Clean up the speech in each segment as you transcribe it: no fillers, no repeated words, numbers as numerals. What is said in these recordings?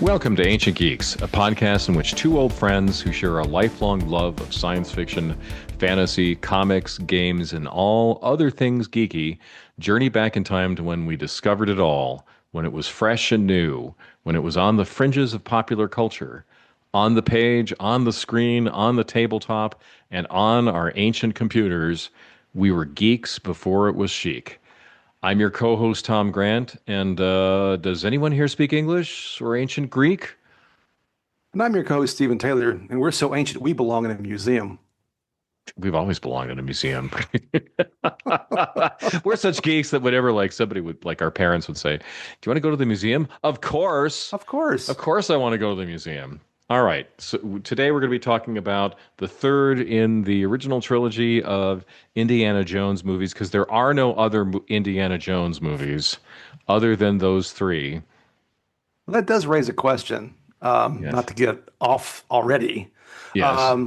Welcome to Ancient Geeks, a podcast in which two old friends who share a lifelong love of science fiction, fantasy, comics, games, and all other things geeky journey back in time to when we discovered it all, when it was fresh and new, when it was on the fringes of popular culture, on the page, on the screen, on the tabletop, and on our ancient computers. We were geeks before it was chic. I'm your co-host, Tom Grant, and does anyone here speak English or ancient Greek? And I'm your co-host, Stephen Taylor, and we're so ancient we belong in a museum. We've always belonged in a museum. We're such geeks that whenever somebody would, our parents would say, "Do you want to go to the museum?" Of course. Of course. Of course I want to go to the museum. All right. So today we're going to be talking about the third in the original trilogy of Indiana Jones movies, because there are no other Indiana Jones movies other than those three. Well, that does raise a question, Yes. not to get off already, Yes.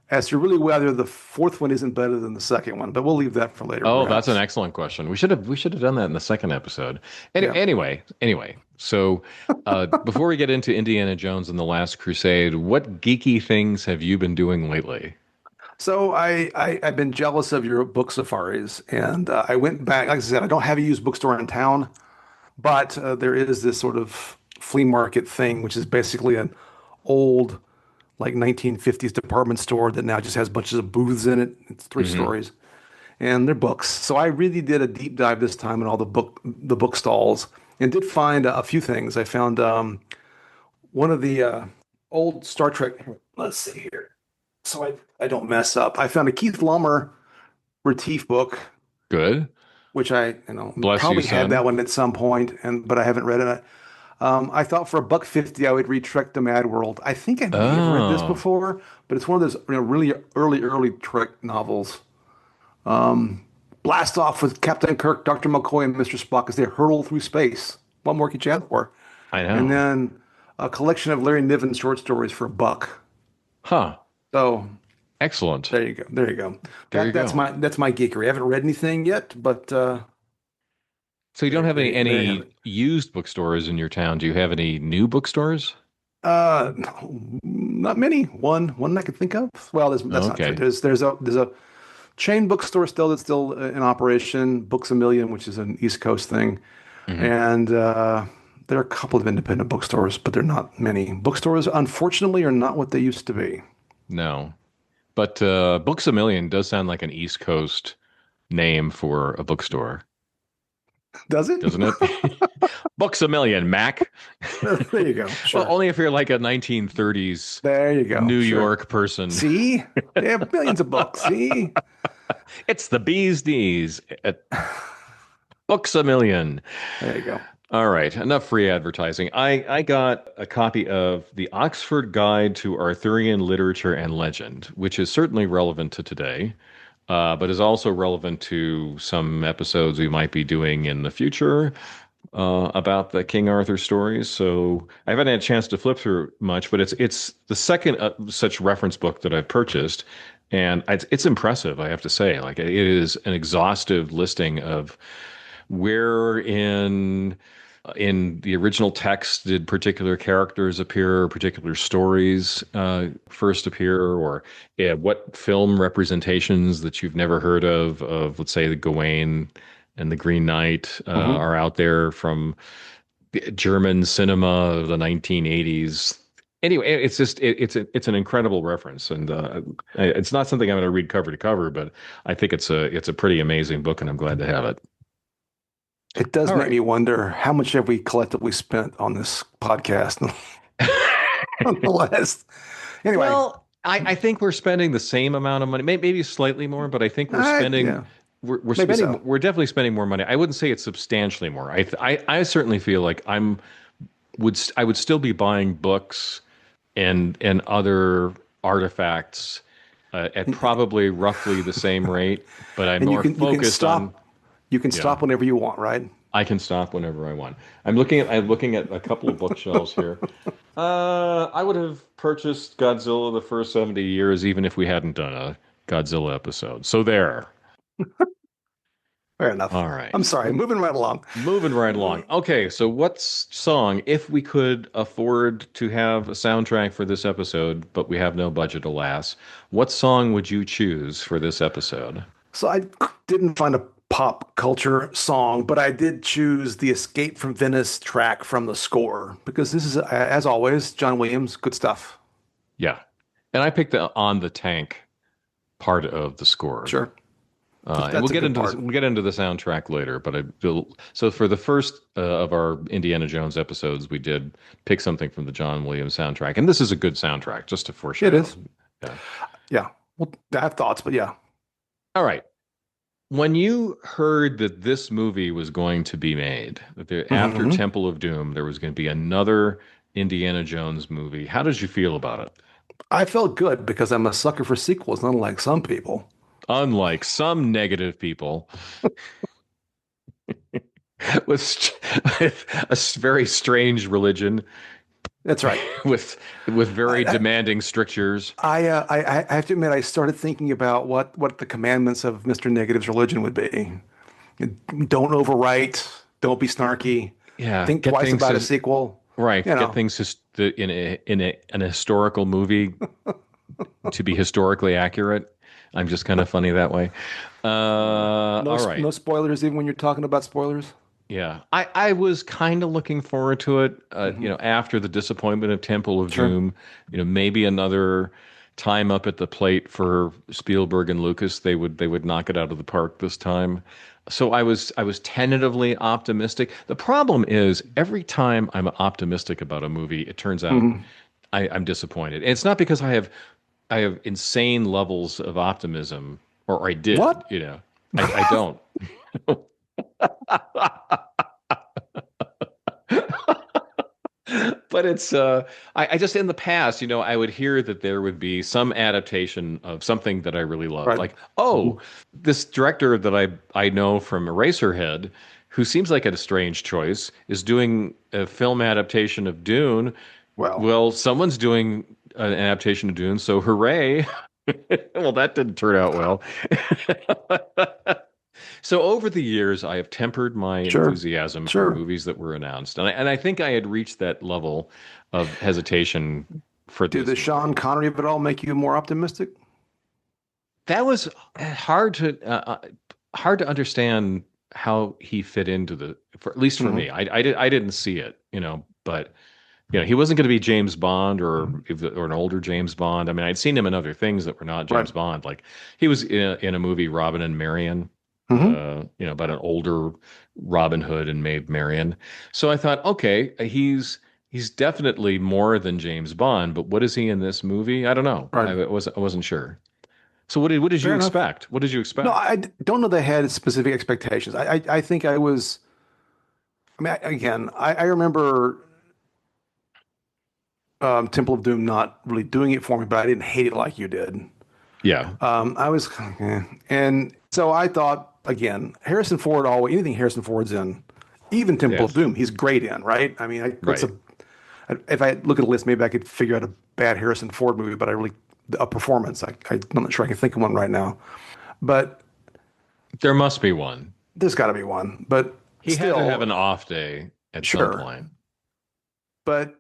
as to really whether the fourth one isn't better than the second one, but we'll leave that for later. Oh, perhaps. that's an excellent question. We should have done that in the second episode. Yeah. Anyway. So before we get into Indiana Jones and the Last Crusade, what geeky things have you been doing lately? So I've been jealous of your book safaris, and I went back. Like I said, I don't have a used bookstore in town, but there is this sort of flea market thing, which is basically an old, like 1950s department store that now just has bunches of booths in it. It's three Hmm. stories, and they're books. So I really did a deep dive this time in all the book stalls, and did find a few things. I found one of the old Star Trek. Let's see here, so I don't mess up. I found a Keith Lummer Retief book, Good. which I Bless you, probably had that son. one at some point, but I haven't read it. I thought for $1.50 I would read Trek to Mad World. I think I may have read this Oh, before, but it's one of those really early Trek novels. Blast off with Captain Kirk, Dr. McCoy, and Mr. Spock as they hurtle through space. What more could you ask for? I And know. then a collection of Larry Niven short stories for $1. Huh. So Excellent. there you go. There you go. There you That's go. my geekery. I haven't read anything yet, but So you don't have any there you have any it. used bookstores in your town? Do you have any new bookstores? Not many. One I can think of. Well, that's not true. Okay. There's a chain bookstore that's still in operation. Books a Million, which is an East Coast thing, Hmm. and there are a couple of independent bookstores, but they're not many. Bookstores, unfortunately, are not what they used to be. No. But Books a Million does sound like an East Coast name for a bookstore, Does it? doesn't it? Books a Million, Mac. There you go. Well, Sure. only if you're like a 1930s There you go. New Sure. York person. See, they have millions of books. See, It's the bee's knees at Books a Million. there you go. All right, enough free advertising. I got a copy of the Oxford Guide to Arthurian Literature and Legend, which is certainly relevant to today, but is also relevant to some episodes we might be doing in the future about the King Arthur stories. So I haven't had a chance to flip through much, but it's the second such reference book that I've purchased, and it's impressive, I have to say. Like it is an exhaustive listing of where in the original text did particular characters appear, or particular stories first appear, or what film representations that you've never heard of, let's say, the Gawain and the Green Knight Hmm. are out there from German cinema of the 1980s. Anyway, it's an incredible reference, and it's not something I'm going to read cover to cover, but I think it's a pretty amazing book, and I'm glad to have it. It does All make right. me wonder how much have we collectively spent on this podcast on the list. Anyway, Well, I think we're spending the same amount of money, maybe slightly more, but I think yeah, maybe spending so. we're definitely spending more money. I wouldn't say it's substantially more. I certainly feel like I would still be buying books and other artifacts at probably roughly the same rate, but I'm And you more can focused on. stop you can Yeah, stop whenever you want, right? I can stop whenever I want. I'm looking at a couple of bookshelves here. I would have purchased Godzilla the first 70 years even if we hadn't done a Godzilla episode. So there. Fair enough. All right. I'm sorry. Moving right along. Moving right along. Okay, so what song, if we could afford to have a soundtrack for this episode, but we have no budget, alas, what song would you choose for this episode? So I didn't find a pop culture song, but I did choose the Escape from Venice track from the score because this is, as always, John Williams, good stuff. Yeah. And I picked the On the Tank part of the score. Sure. And That's a good part. we'll get into the soundtrack later, but I feel so for the first of our Indiana Jones episodes, we did pick something from the John Williams soundtrack, and this is a good soundtrack, just to It foreshadow. is. Yeah. Yeah. Well, I have thoughts, but yeah. All right. When you heard that this movie was going to be made, that after hmm Temple of Doom, there was going to be another Indiana Jones movie, how did you feel about it? I felt good because I'm a sucker for sequels, unlike some people. Unlike some negative people with, with a very strange religion, That's right. with very I, demanding strictures. I have to admit, I started thinking about what the commandments of Mr. Negative's religion would be. Don't overwrite. Don't be snarky. Yeah, Think get twice things about a as sequel. right. You Get know, things in an historical movie to be historically accurate. I'm just kind of funny that way. All right. no spoilers, even when you're talking about spoilers. Yeah, I was kind of looking forward to it. hmm After the disappointment of Temple of Sure. Doom, maybe another time up at the plate for Spielberg and Lucas. They would knock it out of the park this time. So I was tentatively optimistic. The problem is every time I'm optimistic about a movie, it turns out hmm I'm disappointed. And it's not because I have insane levels of optimism, or I did. What? I don't. But it's I just in the past, I would hear that there would be some adaptation of something that I really loved. Right. Like, Mhm. oh, this director that I know from Eraserhead, who seems like a strange choice, is doing a film adaptation of Dune. Well, Well, someone's doing an adaptation of Dune, so hooray. Well, that didn't turn out well. So over the years, I have tempered my sure. enthusiasm for Sure. movies that were announced, and I think I had reached that level of hesitation for Did this the movie. Sean Connery of it all make you more optimistic? That was hard to understand how he fit into for at least for hmm me. I didn't see it, but he wasn't going to be James Bond or an older James Bond. I mean, I'd seen him in other things that were not Right. James Bond. Like he was in a movie Robin and Marion, hmm about an older Robin Hood and Maid Marian. So I thought, okay, he's definitely more than James Bond, but what is he in this movie? I don't know. Right. I wasn't sure. So what did you Fair enough. expect? What did you No, expect? don't know they had specific expectations. I think I was. I mean, again, I remember Temple of Doom not really doing it for me, but I didn't hate it like you did. Yeah. I was, and so I thought again, Harrison Ford always anything Harrison Ford's in, even Temple of Yes. Doom, he's great in, right? I mean, what's Right. a if I look at a list, maybe I could figure out a bad Harrison Ford movie, but I really a performance. I'm not sure I can think of one right now, but There must be one. there's got to be one. But He had to have still, an off day at some sure. point. But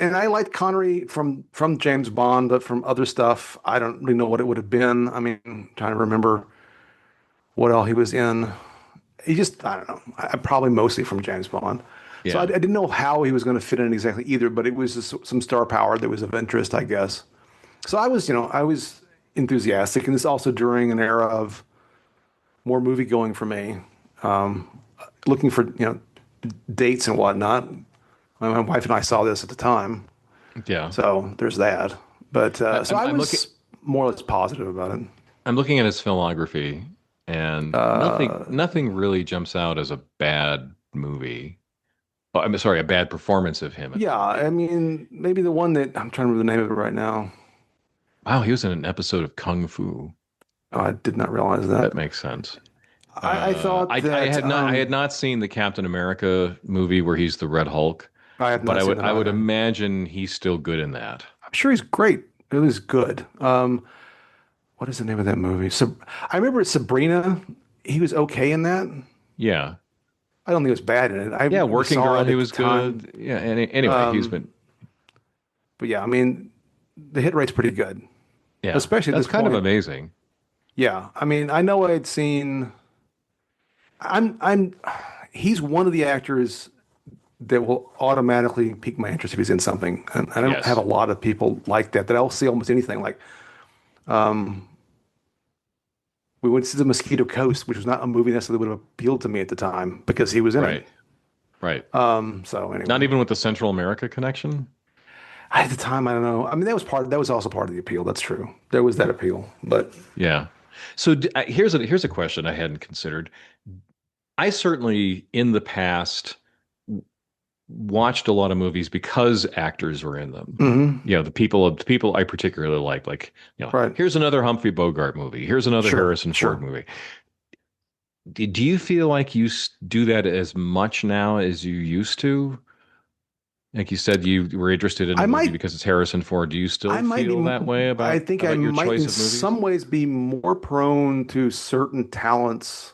and I liked Connery from James Bond, but from other stuff, I don't really know what it would have been. I mean, I'm trying to remember what all he was in. He just, I don't know. Probably mostly from James Bond. So I Yeah. didn't know how he was going to fit in exactly either, but it was just some star power that was of interest, I guess. So I was enthusiastic, and it's also during an era of more movie going for me, looking for dates and whatnot. My wife and I saw this at the time, Yeah. so there's that. But I, so I'm, I I'm looking. was more or less positive about it. I'm looking at his filmography, and Uh, nothing really jumps out as a bad movie. Oh, I'm sorry, a bad performance of him in a yeah, movie. I mean, maybe the one that I'm trying to remember the name of it right now. Wow, he was in an episode of Kung Fu. Oh, I did not realize that. That makes sense. I thought I that had not seen the Captain America movie where he's the Red Hulk, I have but not I seen would that I would either. imagine he's still good in that. I'm sure he's great. It was good. What is the name of that movie? So I remember Sabrina. he was okay in that. Yeah. I don't think it was bad in it. Yeah, We Working saw Girl, it he at the was time. good. Yeah, anyway, he's Um, been but yeah, I mean, the hit rate's pretty good, yeah, especially at that's this kind of point. amazing. Yeah, I mean, I know I'd seen. I'm. He's one of the actors that will automatically pique my interest if he's in something, and I don't have a Yes. lot of people like that. That I'll see almost anything. Like we went to see The Mosquito Coast, which was not a movie necessarily would have appealed to me at the time because he was in it. Right. Right. So Not anyway, even with the Central America connection? at the time, I don't know. I mean, that was also part of the appeal. That's true. There was that appeal, but Yeah. So here's a question I hadn't considered. I certainly in the past watched a lot of movies because actors were in them. mhm, The people I particularly like, right, here's another Humphrey Bogart movie. Here's another sure, Harrison Ford sure. movie. Do you feel like you do that as much now as you used to? Like you said, you were interested in a I movie might, because it's Harrison Ford. Do you I still might be, feel that way I think I about your might choice in of movies? some ways be more prone to certain talents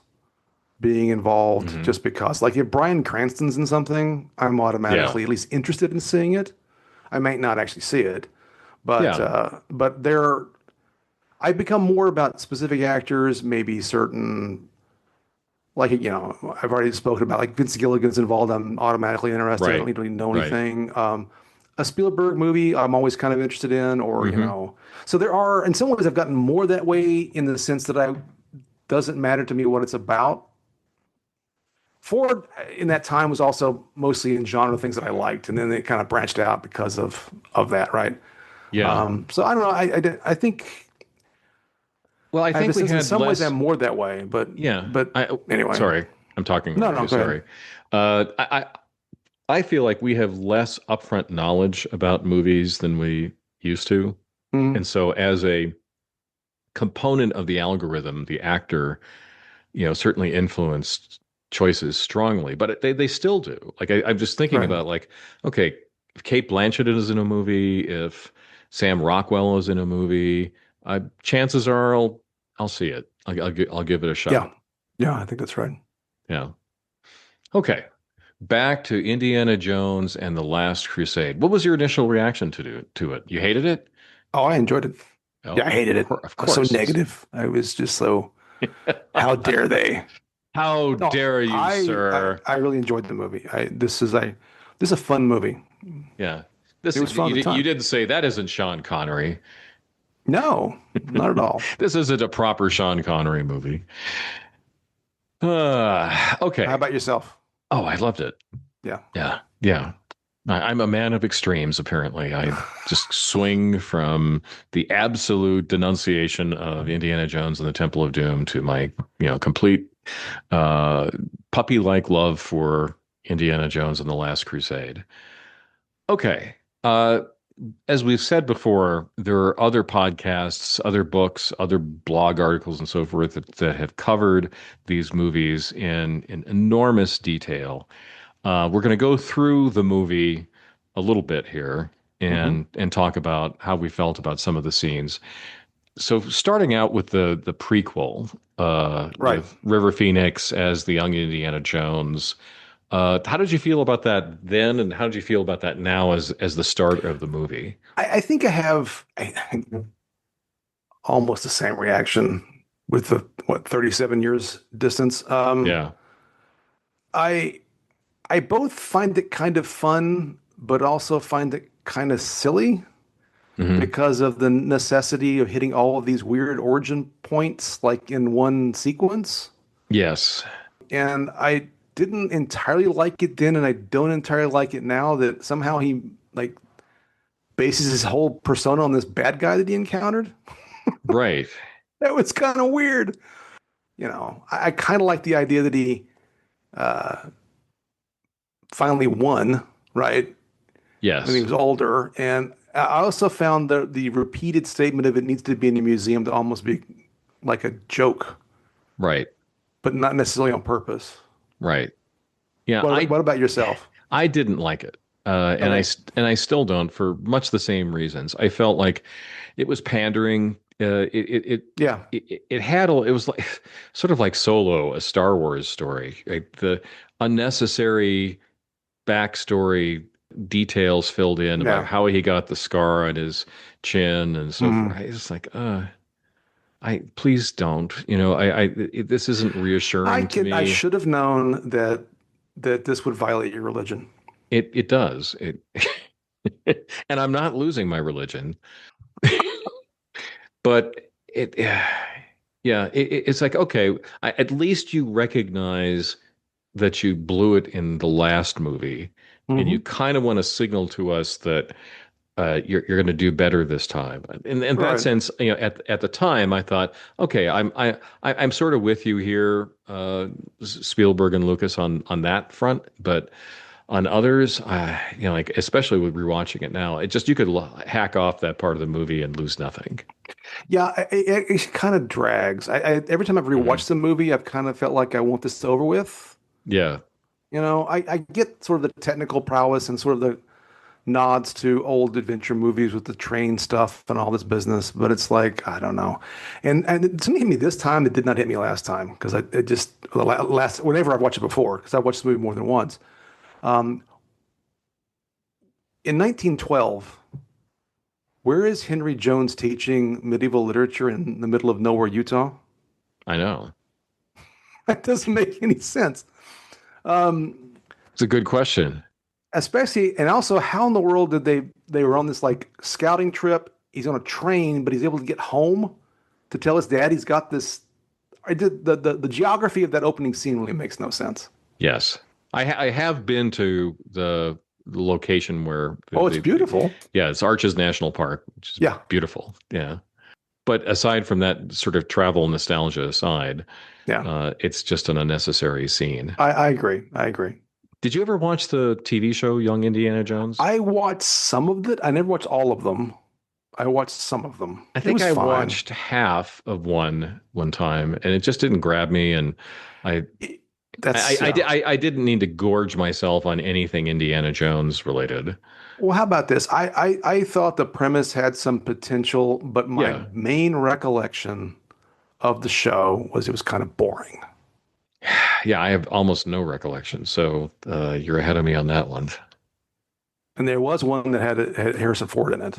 being involved Hmm. just because. Like if Bryan Cranston's in something, I'm Yeah. automatically at least interested in seeing it. I might not actually see it, Yeah. but there, I become more about specific actors, maybe certain, like, I've already spoken about like Vince Gilligan's involved. I'm automatically interested. I don't Right. need to really know Right. anything. A Spielberg movie, I'm always kind of interested in, or, Hmm. so there are, in some ways, I've gotten more that way in the sense that I doesn't matter to me what it's about. Ford in that time was also mostly in genre things that I liked, and then it kind of branched out because of that, right? Yeah. So I don't know. I think Well, I I have a think we sense in had some ways I'm less. more that way, Yeah. but I oh, anyway, sorry, I'm talking no, over no, you. go ahead. Sorry. I feel like we have less upfront knowledge about movies than we used to, Mm, and so as a component of the algorithm, the actor, certainly influenced choices strongly, but they still do. Like I'm just thinking right. about like, okay, if Kate Blanchett is in a movie, if Sam Rockwell is in a movie, chances are I'll see it. I'll give it a Yeah, shot. yeah, I think that's right. Yeah. Okay. Back to Indiana Jones and the Last Crusade. What was your initial reaction to it? You hated it? Oh, I enjoyed it. Yeah, I Oh, hated it. of I was so course. negative. I was just so, how dare they? How No, dare you, sir? I really enjoyed the movie. This is a fun movie. Yeah. It This was fun at the you time. didn't say that isn't Sean Connery. No, not at all. This isn't a proper Sean Connery movie. How Okay. about yourself? Oh, I loved it. Yeah. Yeah. Yeah. I'm a man of extremes, apparently. I just swing from the absolute denunciation of Indiana Jones and the Temple of Doom to my, complete uh, puppy-like love for Indiana Jones and the Last Crusade. Okay. Uh, as we've said before, there are other podcasts, other books, other blog articles, and so forth that have covered these movies in enormous detail. We're going to go through the movie a little bit here Hmm. and talk about how we felt about some of the scenes. So, starting out with the prequel, Right. with River Phoenix as the young Indiana Jones. How did you feel about that then, and how did you feel about that now as the start of the movie? I think I have almost the same reaction with the 37 years distance. Yeah. I I both find it kind of fun, but also find it kind of silly Hmm. because of the necessity of hitting all of these weird origin points like in one sequence. Yes. And I didn't entirely like it then, and I don't entirely like it now that somehow he like bases his whole persona on this bad guy that he encountered. Right. That was kind of weird. I kind of like the idea that he finally won, right? When he Yes. was older. And I also found the repeated statement of it needs to be in a museum to almost be like a joke, Right. but not necessarily on purpose. Right. Yeah. What about yourself? I didn't like it, Okay. and I still don't for much the same reasons. I felt like it was pandering. Yeah. It had it was like sort of like Solo, a Star Wars story. Like the unnecessary backstory details filled in about Yeah. how he got the scar on his chin and so forth. Mhm. It's just like, I please don't. This isn't reassuring to I me. should have known that this would violate your religion. It does. And I'm not losing my religion, but yeah, it's like, okay, at least you recognize that you blew it in the last movie, and you Hmm. kind of want to signal to us that you're going to do better this time. In that Right. sense, at the time, I thought, okay, I'm sort of with you here, Spielberg and Lucas on that front, but on others, like especially with rewatching it now, it just you could hack off that part of the movie and lose nothing. Yeah, it kind of drags. Every time I've Hmm. rewatched the movie, I've kind of felt like I want this over with. Yeah, I get sort of the technical prowess and sort of the nods to old adventure movies with the train stuff and all this business, but it's like I don't know. And it didn't hit me this time. It did not hit me last time because it just last whenever I've watched it before because I've watched the movie more than once. Um, in 1912, where is Henry Jones teaching medieval literature in the middle of nowhere, Utah? I know. That doesn't make any sense. Um, It's a good question. Especially, and also, how in the world did they were on this like scouting trip? He's on a train, but he's able to get home to tell his dad he's got this. I did the geography of that opening scene really makes no sense. Yes, I have been to the location where Oh, it's beautiful. yeah, it's Arches National Park, which is Yeah, beautiful. Yeah, but aside from that sort of travel nostalgia aside, yeah. it's just an unnecessary scene. I agree. I agree. Did you ever watch the TV show Young Indiana Jones? I watched some of it. I never watched all of them. I watched some of them. I It think was I fine. watched half of one time, and it just didn't grab me. And I It- that's yeah. I didn't need to gorge myself on anything Indiana Jones related. Well, how about this? I thought the premise had some potential, but my Yeah, main recollection of the show was it was kind of boring. yeah, I have almost no recollection, so you're ahead of me on that one. And there was one that had Harrison Ford in it.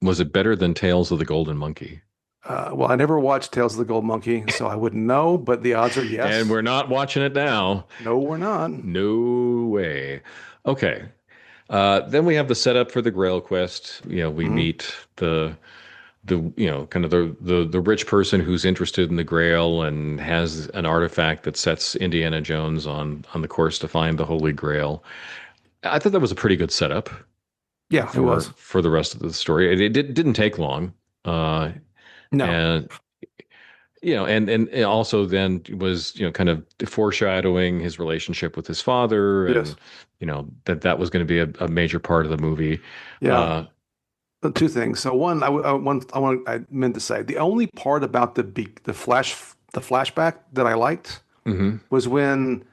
Was it better than Tales of the Golden Monkey? Well, I never watched Tales of the Gold Monkey, so I wouldn't know, but the odds are And yes. we're not watching it now. No, we're not. No way. Okay. Then we have the setup for the Grail quest. We Hmm. meet kind of the rich person who's interested in the Grail and has an artifact that sets Indiana Jones on the course to find the Holy Grail. I thought that was a pretty good setup Yeah, it was. for the rest of the story. Didn't take long, uh, No. and and it also then was kind of foreshadowing his relationship with his father, and Yes. that was going to be a major part of the movie. Yeah. Uh, Two things. So one, I meant to say the only part about the flashback that I liked mhm. was when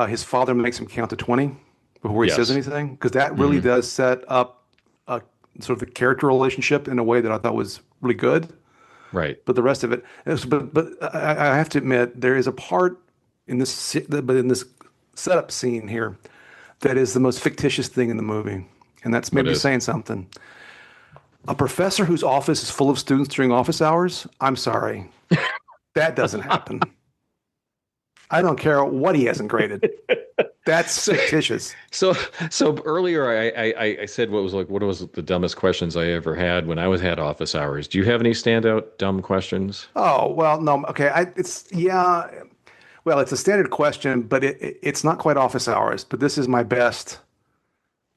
his father makes him count to 20 before he says Yes. anything, because that really Hmm. does set up a sort of a character relationship in a way that I thought was really good. Right. But the rest of it, but I have to admit there is a part in but in this setup scene here that is the most fictitious thing in the movie, and that's What maybe is? saying something. A professor whose office is full of students during office hours. I'm sorry, that doesn't happen. I don't care what he hasn't graded. That's So, fictitious. so, so earlier I said what was the dumbest questions I ever had when I was had office hours. Do you have any standout dumb questions? Oh, well, no, okay. It's yeah. Well, it's a standard question, but it's not quite office hours. But this is my best.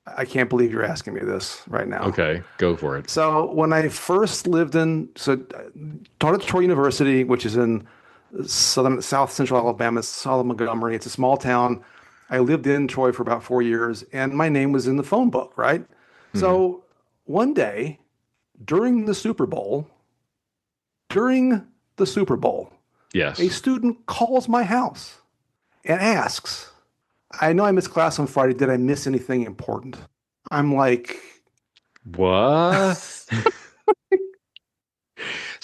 I can't believe you're asking me this right now. Okay, go for it. So when I first lived taught at Troy University, which is in South Central Alabama, south of Montgomery. It's a small town. I lived in Troy for about 4 years, and my name was in the phone book, right? Hmm. So one day during the Super Bowl, during the Super Bowl, a Yes. student calls my house and asks, I know I missed class on Friday. Did I miss anything important? I'm like, What?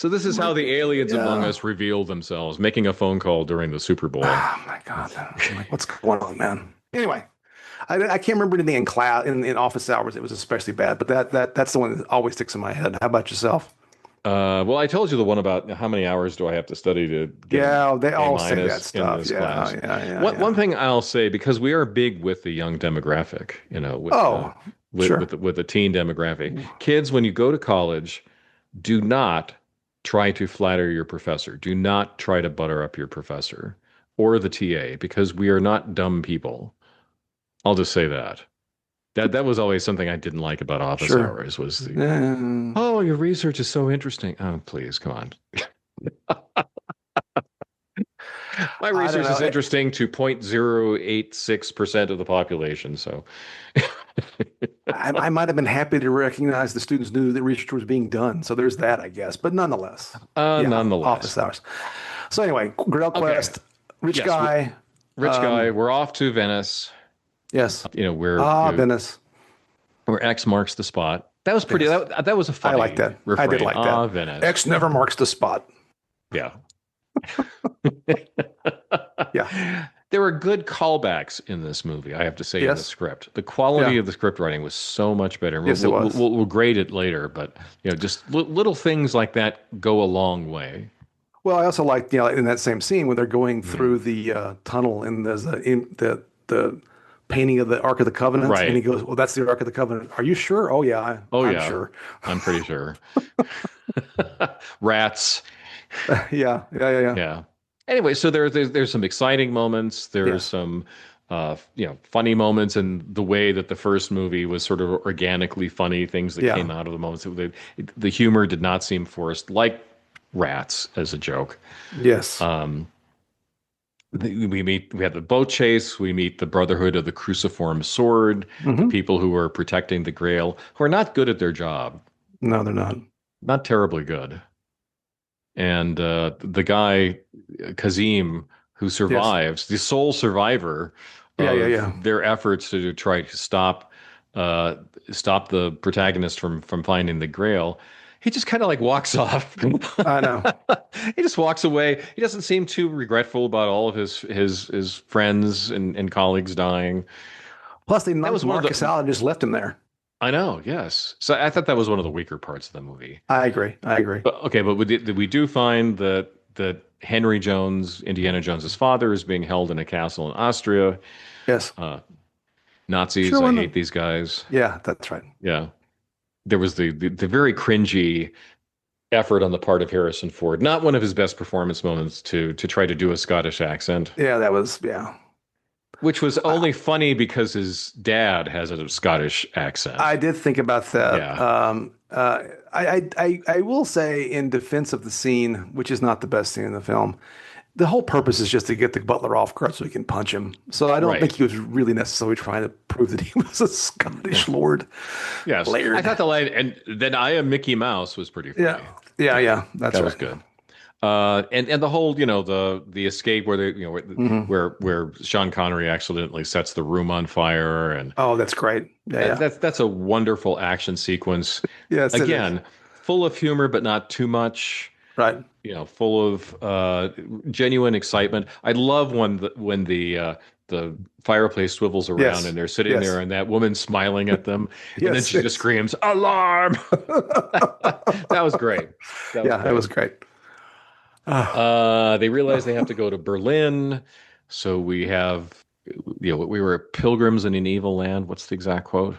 So this is how Like, the aliens among yeah. us reveal themselves, making a phone call during the Super Bowl. Oh my God. I'm like, what's going on, man? Anyway, I can't remember anything in class in office hours. It was especially bad, but that's the one that always sticks in my head. How about yourself? Well, I told you the one about how many hours do I have to study to get an Yeah, they A all say that minus in stuff. this Yeah, class. yeah, yeah, One yeah. thing I'll say, because we are big with the young demographic, Oh, sure. with the teen demographic. Kids, when you go to college, do not try to flatter your professor. Do not try to butter up your professor or the TA because we are not dumb people. I'll just say that. That was always something I didn't like about office Sure. hours was the, Yeah. oh, your research is so interesting. Oh, please, come on. My I don't research know. is interesting to 0.086% of the population. So, I might have been happy to recognize the students knew that research was being done. So there's that, I guess. But nonetheless, yeah, nonetheless. office hours. So anyway, Grail Okay. Quest, rich Yes, guy. rich guy. We're off to Venice. Yes. Where Ah, Venice. where X marks the spot. That was pretty. Yes. That was a I like funny that. I did refrain. like Ah, that. Venice. X never marks the spot. Yeah. Yeah. There were good callbacks in this movie, I have to say, in the Yes. script. The quality Yeah. of the script writing was so much better. Yes, it was. We'll grade it later, but just little things like that go a long way. Well, I also like, in that same scene when they're going Mhm. through the tunnel and there's the painting of the Ark of the Covenant, and he Right. goes, "Well, that's the Ark of the Covenant. Are you sure?" "Oh yeah, Oh I'm yeah, sure." I'm pretty sure. Rats. Yeah, yeah, yeah, yeah. Yeah. Anyway, so there's some exciting moments. There's Yes, some funny moments, and the way that the first movie was sort of organically funny things that yeah, came out of the moments. The humor did not seem forced, like Rats as a joke. yes. Um, we have the boat chase. We meet the Brotherhood of the Cruciform Sword, the Hmm. people who are protecting the Grail, who are not good at their job, No, they're not. not terribly good. And the guy Kazim who Yes. survives, the sole survivor Yeah, yeah, of yeah. their efforts to try to uh, stop the protagonist from finding the Grail. He just kind of like walks off. I know. He just walks away. He doesn't seem too regretful about all of his friends and colleagues dying. Plus, they That knocked was one of Marcus the out and just left him there. I know, yes. So I thought that was one of the weaker parts of the movie. I agree. I agree. But okay, but we do find that Henry Jones, Indiana Jones's father, is being held in a castle in Austria. Yes. Uh, Nazis, Sure. I When hate these guys. yeah, that's right. Yeah, there was the very cringy effort on the part of Harrison Ford, not one of his best performance moments to try to do a Scottish accent, Yeah, that was yeah. which was I, only funny because his dad has a Scottish accent. I did think about that. Yeah, I will say in defense of the scene, which is not the best scene in the film, the whole purpose is just to get the butler off guard so he can punch him. So I don't think right. he was really necessarily trying to prove that he was a Scottish lord. Yes, I Laird. thought the line, and then I am Mickey Mouse was pretty Yeah. funny. Yeah, Yeah, yeah, that's that was right. good. And the whole, the escape where they, Hmm. where Sean Connery accidentally sets the room on fire, and Oh, that's great. Yeah, yeah. that's a wonderful action sequence. Yes, it is. Again, full of humor, but not too much. Right. Full of genuine excitement. I love when the fireplace swivels around Yes. and they're sitting there Yes. and that woman's smiling at them, and then Yes. she just Yes. screams, "Alarm!" That was great. That was Yeah, it great. was great. Ah, They realize they have to go to Berlin. So we have, we were pilgrims in an evil land. What's the exact quote?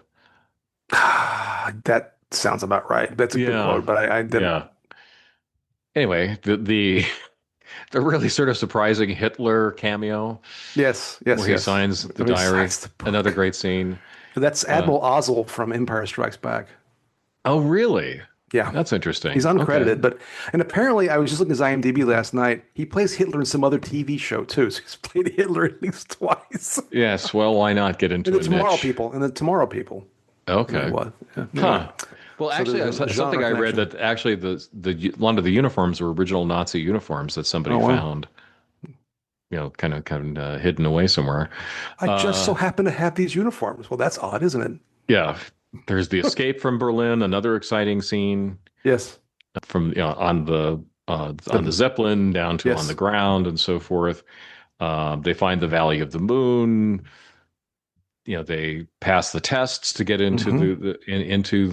that sounds about right. That's a good Yeah. quote, but I didn't. Yeah. Anyway, the really sort of surprising Hitler cameo Yes, where yes, he yes. signs the diary. Besides the Another book. great scene. That's Uh, Admiral Ozzel from Empire Strikes Back. oh, really? Yeah, That's he's interesting. Okay. uncredited, but and apparently I was just looking at his IMDb last night. He plays Hitler in some other TV show too. So he's played Hitler at least twice. Yes. Well, why not get And into the a Tomorrow niche? People, and the Tomorrow People. He Okay. was. Yeah. Anyway, Huh. Well, so actually, there's a something genre I read connection. that actually a lot of the uniforms were original Nazi uniforms that Oh somebody wow! found, kind of hidden away somewhere. I just so Uh, happen to have these uniforms. Well, that's odd, isn't it? yeah. There's the escape from Berlin, another exciting scene. Yes. from on the The Zeppelin down to on the yes. ground and so forth. They find the Valley of the Moon. They pass the tests to get into Hmm. into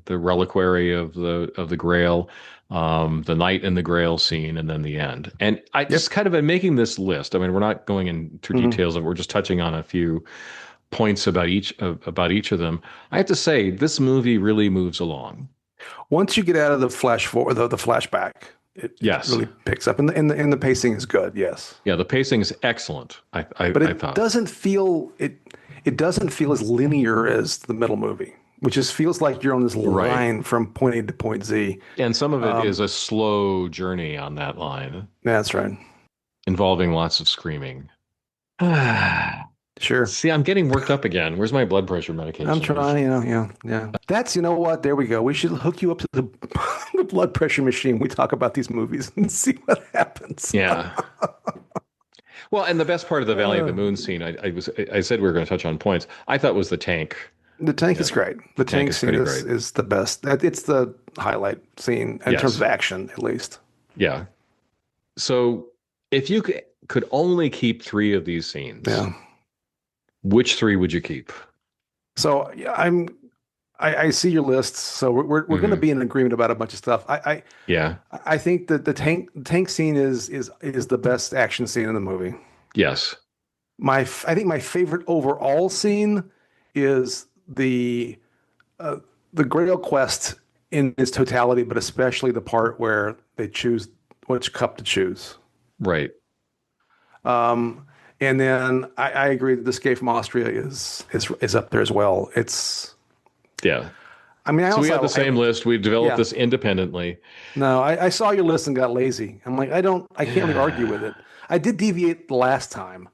the reliquary of the Grail, the night in the Grail scene, and then the end. And I just Yep. kind of am making this list. I mean, we're not going into Hmm. details of. We're just touching on a few points about each of them. I have to say, this movie really moves along. Once you get out of the flash forward, the flashback, it Yes, really picks up, and the pacing is good. Yes, yeah, the pacing is excellent. but I thought. it doesn't feel as linear as the middle movie, which just feels like you're on this Right. line from point A to point Z. And some of it is Um, a slow journey on that line, that's right. involving lots of screaming. Sure. See, I'm getting worked up again. Where's my blood pressure I'm medication? trying, yeah, yeah. That's, you know what? There we go. We should hook you up to the, the blood pressure machine. We talk about these movies and see what happens. Yeah. Well, and the best part of the Valley of the Uh, Moon scene, I said we were going to touch on points. I thought was the tank. the tank Yeah, is great. The tank tank is scene pretty great. is the best. It's the highlight scene in terms of Yes. action, at least. Yeah. So if you could only keep three of these scenes, Yeah. which three would you keep? So yeah, I see your lists. So we're going to Hmm. be in agreement about a bunch of stuff. Yeah. I think that the tank scene is the best action scene in the movie. Yes. I think my favorite overall scene is uh, the Grail quest in its totality, but especially the part where they choose which cup to choose. Right. Um, and then I agree that the Escape from Austria is up there as well. Yeah. I mean, I So we have the also same list. We've developed yeah. this independently. No, I saw your list and got lazy. I'm like, I can't really argue with it. I did deviate the last time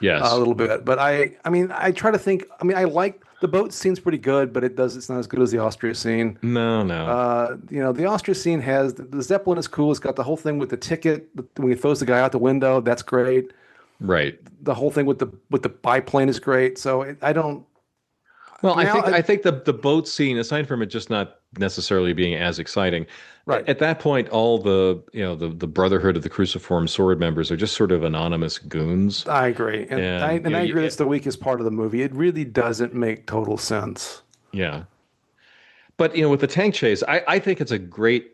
a Yes. little bit, but I mean, I try to think. I mean, I like the boat scene's pretty good, but it's not as good as the Austria scene. No, no. The Austria scene has the Zeppelin is cool. It's got the whole thing with the ticket when he throws the guy out the window. That's great. Right. The whole thing with the biplane is great. So I don't Well, now. I think the boat scene, aside from it just not necessarily being as exciting, Right. at that point, all the Brotherhood of the Cruciform Sword members are just sort of anonymous goons, I agree, and and I agree that's the weakest part of the movie. It really doesn't make total sense. yeah. But with the tank chase, I think it's a great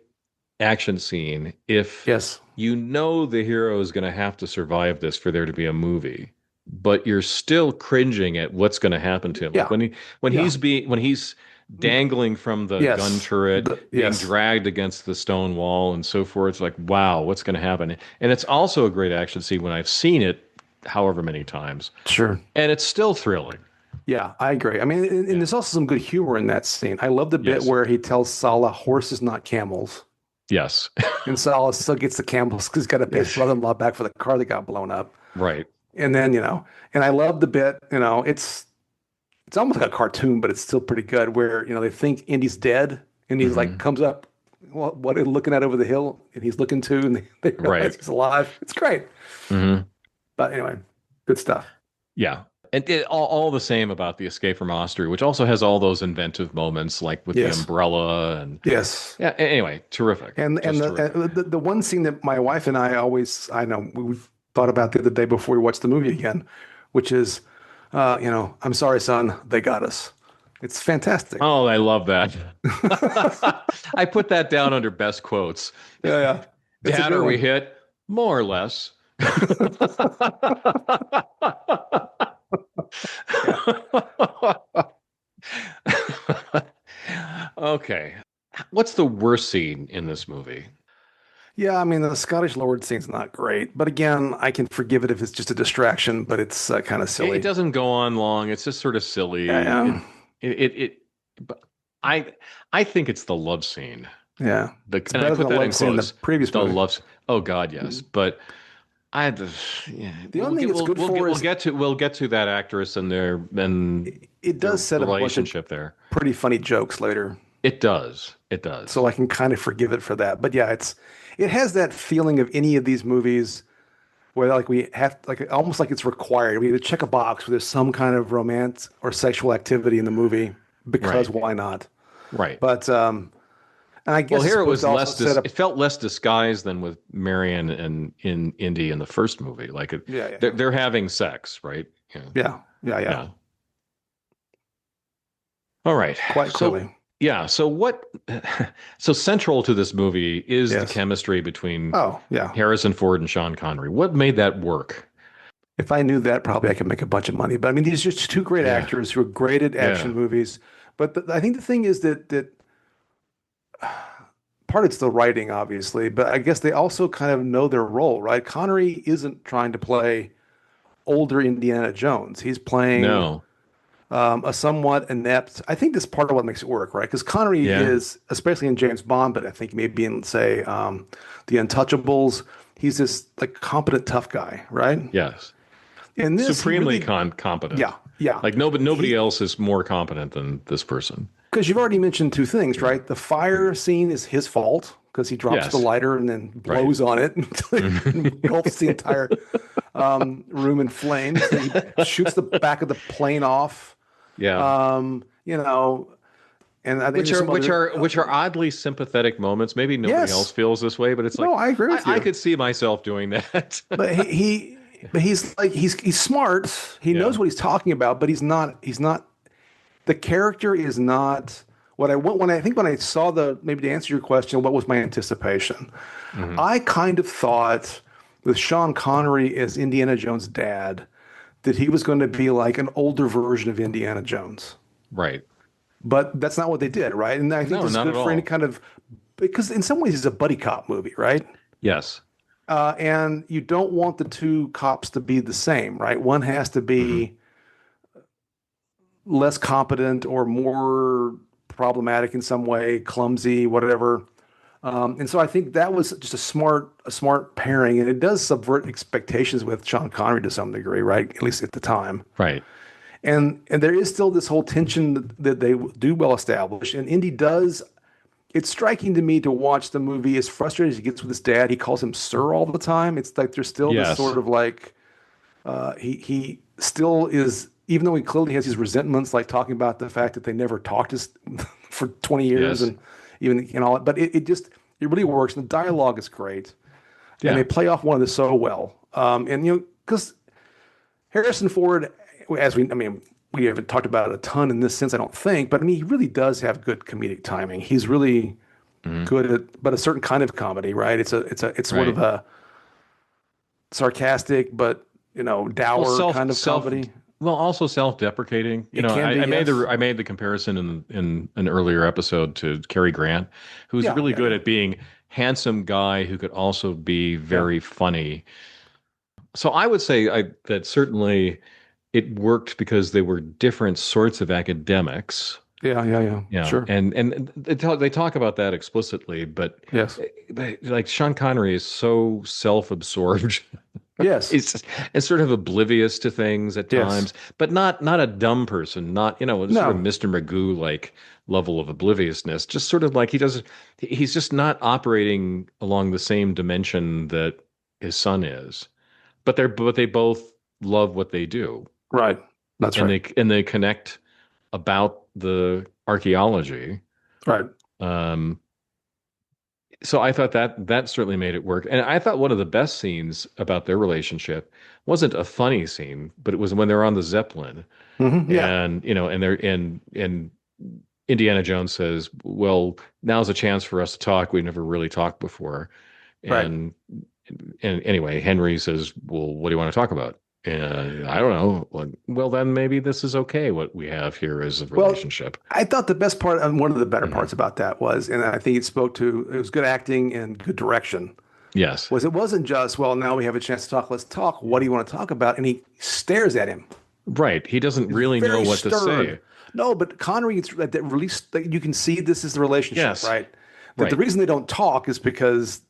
action scene if Yes. you know the hero is going to have to survive this for there to be a movie, but you're still cringing at what's going to happen to him. Like Yeah. Yeah. when he's dangling from the gun Yes. turret, being Yes. dragged against the stone wall and so forth. It's like, wow, what's going to happen? And it's also a great action scene when I've seen it however many times, Sure. and it's still thrilling. Yeah, I agree. I mean, and Yeah. there's also some good humor in that scene. I love the bit Yes. where he tells Salah horses, not camels. Yes. And Salah still gets the camels because he's got to pay his Yes. brother-in-law back for the car that got blown up. Right. And then, and I love the bit, it's almost like a cartoon, but it's still pretty good where, they think Indy's dead and he's like Hmm. comes up, what are you looking at over the hill? And he's looking too, and they realize Right. he's alive. It's great. Hmm. But anyway, good stuff. Yeah. And all the same about the Escape from Austria, which also has all those inventive moments, like with the Yes. umbrella and Yes. yeah. Anyway, terrific, And just terrific. the one scene that my wife and I know we've thought about the other day before we watched the movie again, which is, I'm sorry, son, they got us. It's fantastic. Oh, I love that. I put that down under best quotes. Yeah, yeah. It's a Dad, good are we one. hit? More or less. Yeah. Okay. What's the worst scene in this movie? Yeah, I mean, the Scottish Lord scene's not great, but again, I can forgive it if it's just a distraction, but it's kind of It silly. doesn't go on long. It's just sort of silly. Yeah, But I, I think it's the love scene. yeah. It's And I better than put the that in love scene in the quotes. previous The movie. love. Oh God, yes. But I, yeah, The only thing it's good for is we'll get to that actress and it their does set a bunch of relationship there. pretty funny jokes later. It does. It does. So I can kind of forgive it for that. But yeah, it has that feeling of any of these movies where like we have like almost like it's required. We either check a box where there's some kind of romance or sexual activity in the movie because Right. why not? Right. But And I Well, guess it's here it supposed was to also less set it up. felt less disguised than with Marion and in Indy in the first movie. Like Yeah, yeah, they're having sex, right? Yeah. yeah, yeah, yeah. Yeah. All right. Quite So clearly. yeah, so what so central to this movie is the Yes. chemistry between Oh, yeah. Harrison Ford and Sean Connery. What made that work? If I knew that, probably I could make a bunch of money. But I mean, these are just two great Yeah. actors who are great at Yeah. action movies. But I think the thing is that part it's the writing, obviously, but I guess they also kind of know their role, right? Connery isn't trying to play older Indiana Jones. He's playing No. a somewhat inept. I think this part of what makes it work, right? Because Connery Yeah. is, especially in James Bond, but I think maybe in, say, The Untouchables, he's this like competent tough guy, right? Yes. In this, he Supremely really, competent. yeah, yeah. Like nobody He, else is more competent than this person. because you've already mentioned two things, Yeah. right? The fire scene is his fault because he drops the Yes. lighter and then Right. blows on it until it engulfs the entire room in flames. Then he shoots the back of the plane off. Yeah. You know, and I think Which there's are some other. oddly sympathetic moments. Maybe nobody else Yes, feels this way, but it's no, like I agree with I you. could see myself doing that. But but he's like he's smart. He Yeah. knows what he's talking about, but he's not. The character is not what I want when I think when I saw the maybe to answer your question, what was my anticipation? Hmm. I kind of thought with Sean Connery as Indiana Jones' dad that he was going to be like an older version of Indiana Jones. Right. But that's not what they did, right? And I think No, this is not at good for any all. kind of because in some ways it's a buddy cop movie, right? Yes. And you don't want the two cops to be the same, right? One has to Hmm. be less competent or more problematic in some way, clumsy, whatever. And so I think that was just a smart pairing, and it does subvert expectations with Sean Connery to some degree, right? At least at the time. Right. And there is still this whole tension that they do well establish, and Indy does. It's striking to me to watch the movie as frustrated as he gets with his dad. He calls him sir all the time. It's like there's still this Yes. sort of like he still is, even though he clearly has these resentments, like talking about the fact that they never talked for 20 years Yes. and even and all that. But it just it really works, and the dialogue is great, and Yeah. they play off one of this so well. And because Harrison Ford, I mean, we haven't talked about it a ton in this sense, I don't think, but I mean, he really does have good comedic timing. He's really Hmm. good at, but a certain kind of comedy, right? It's sort of Right. a sarcastic, but Well, dour kind of comedy. also self-deprecating. It can be, yes. I made the comparison in an earlier episode to Cary Grant, who's Yeah, really yeah, good yeah, at being handsome guy who could also be yeah, very funny. So I would say that certainly it worked because they were different sorts of academics. yeah, yeah, yeah. Yeah, Sure. and they talk about that explicitly, Yes. but like Sean Connery is so self-absorbed. Yes. It's sort of oblivious to things at Yes. times, but not a dumb person, not sort of No. Mr. Magoo like level of obliviousness. Just sort of like he's just not operating along the same dimension that his son is. But they both love what they do, Right. That's and right. they connect about the archaeology. Right. Um, so I thought that certainly made it work. And I thought one of the best scenes about their relationship wasn't a funny scene, but it was when they're on the Zeppelin Yeah. and and they're and Indiana Jones says, "Well, now's a chance for us to talk. We've never really talked before." Right. And anyway, Henry says, "Well, what do you want to talk about?" And I don't know. Well, then maybe this is okay. What we have here is a Well, relationship. I thought the best part, and one of the better Mhm. parts about that was, and I think it was good acting and good direction, Yes. was it wasn't just, well, now we have a chance to talk. Let's talk. What do you want to talk about? And he stares at him. Right. He doesn't He's really know very what to stern. say. No, but Connery, it's that release that you can see this is the relationship, Yes. right? That the Right. reason they don't talk is because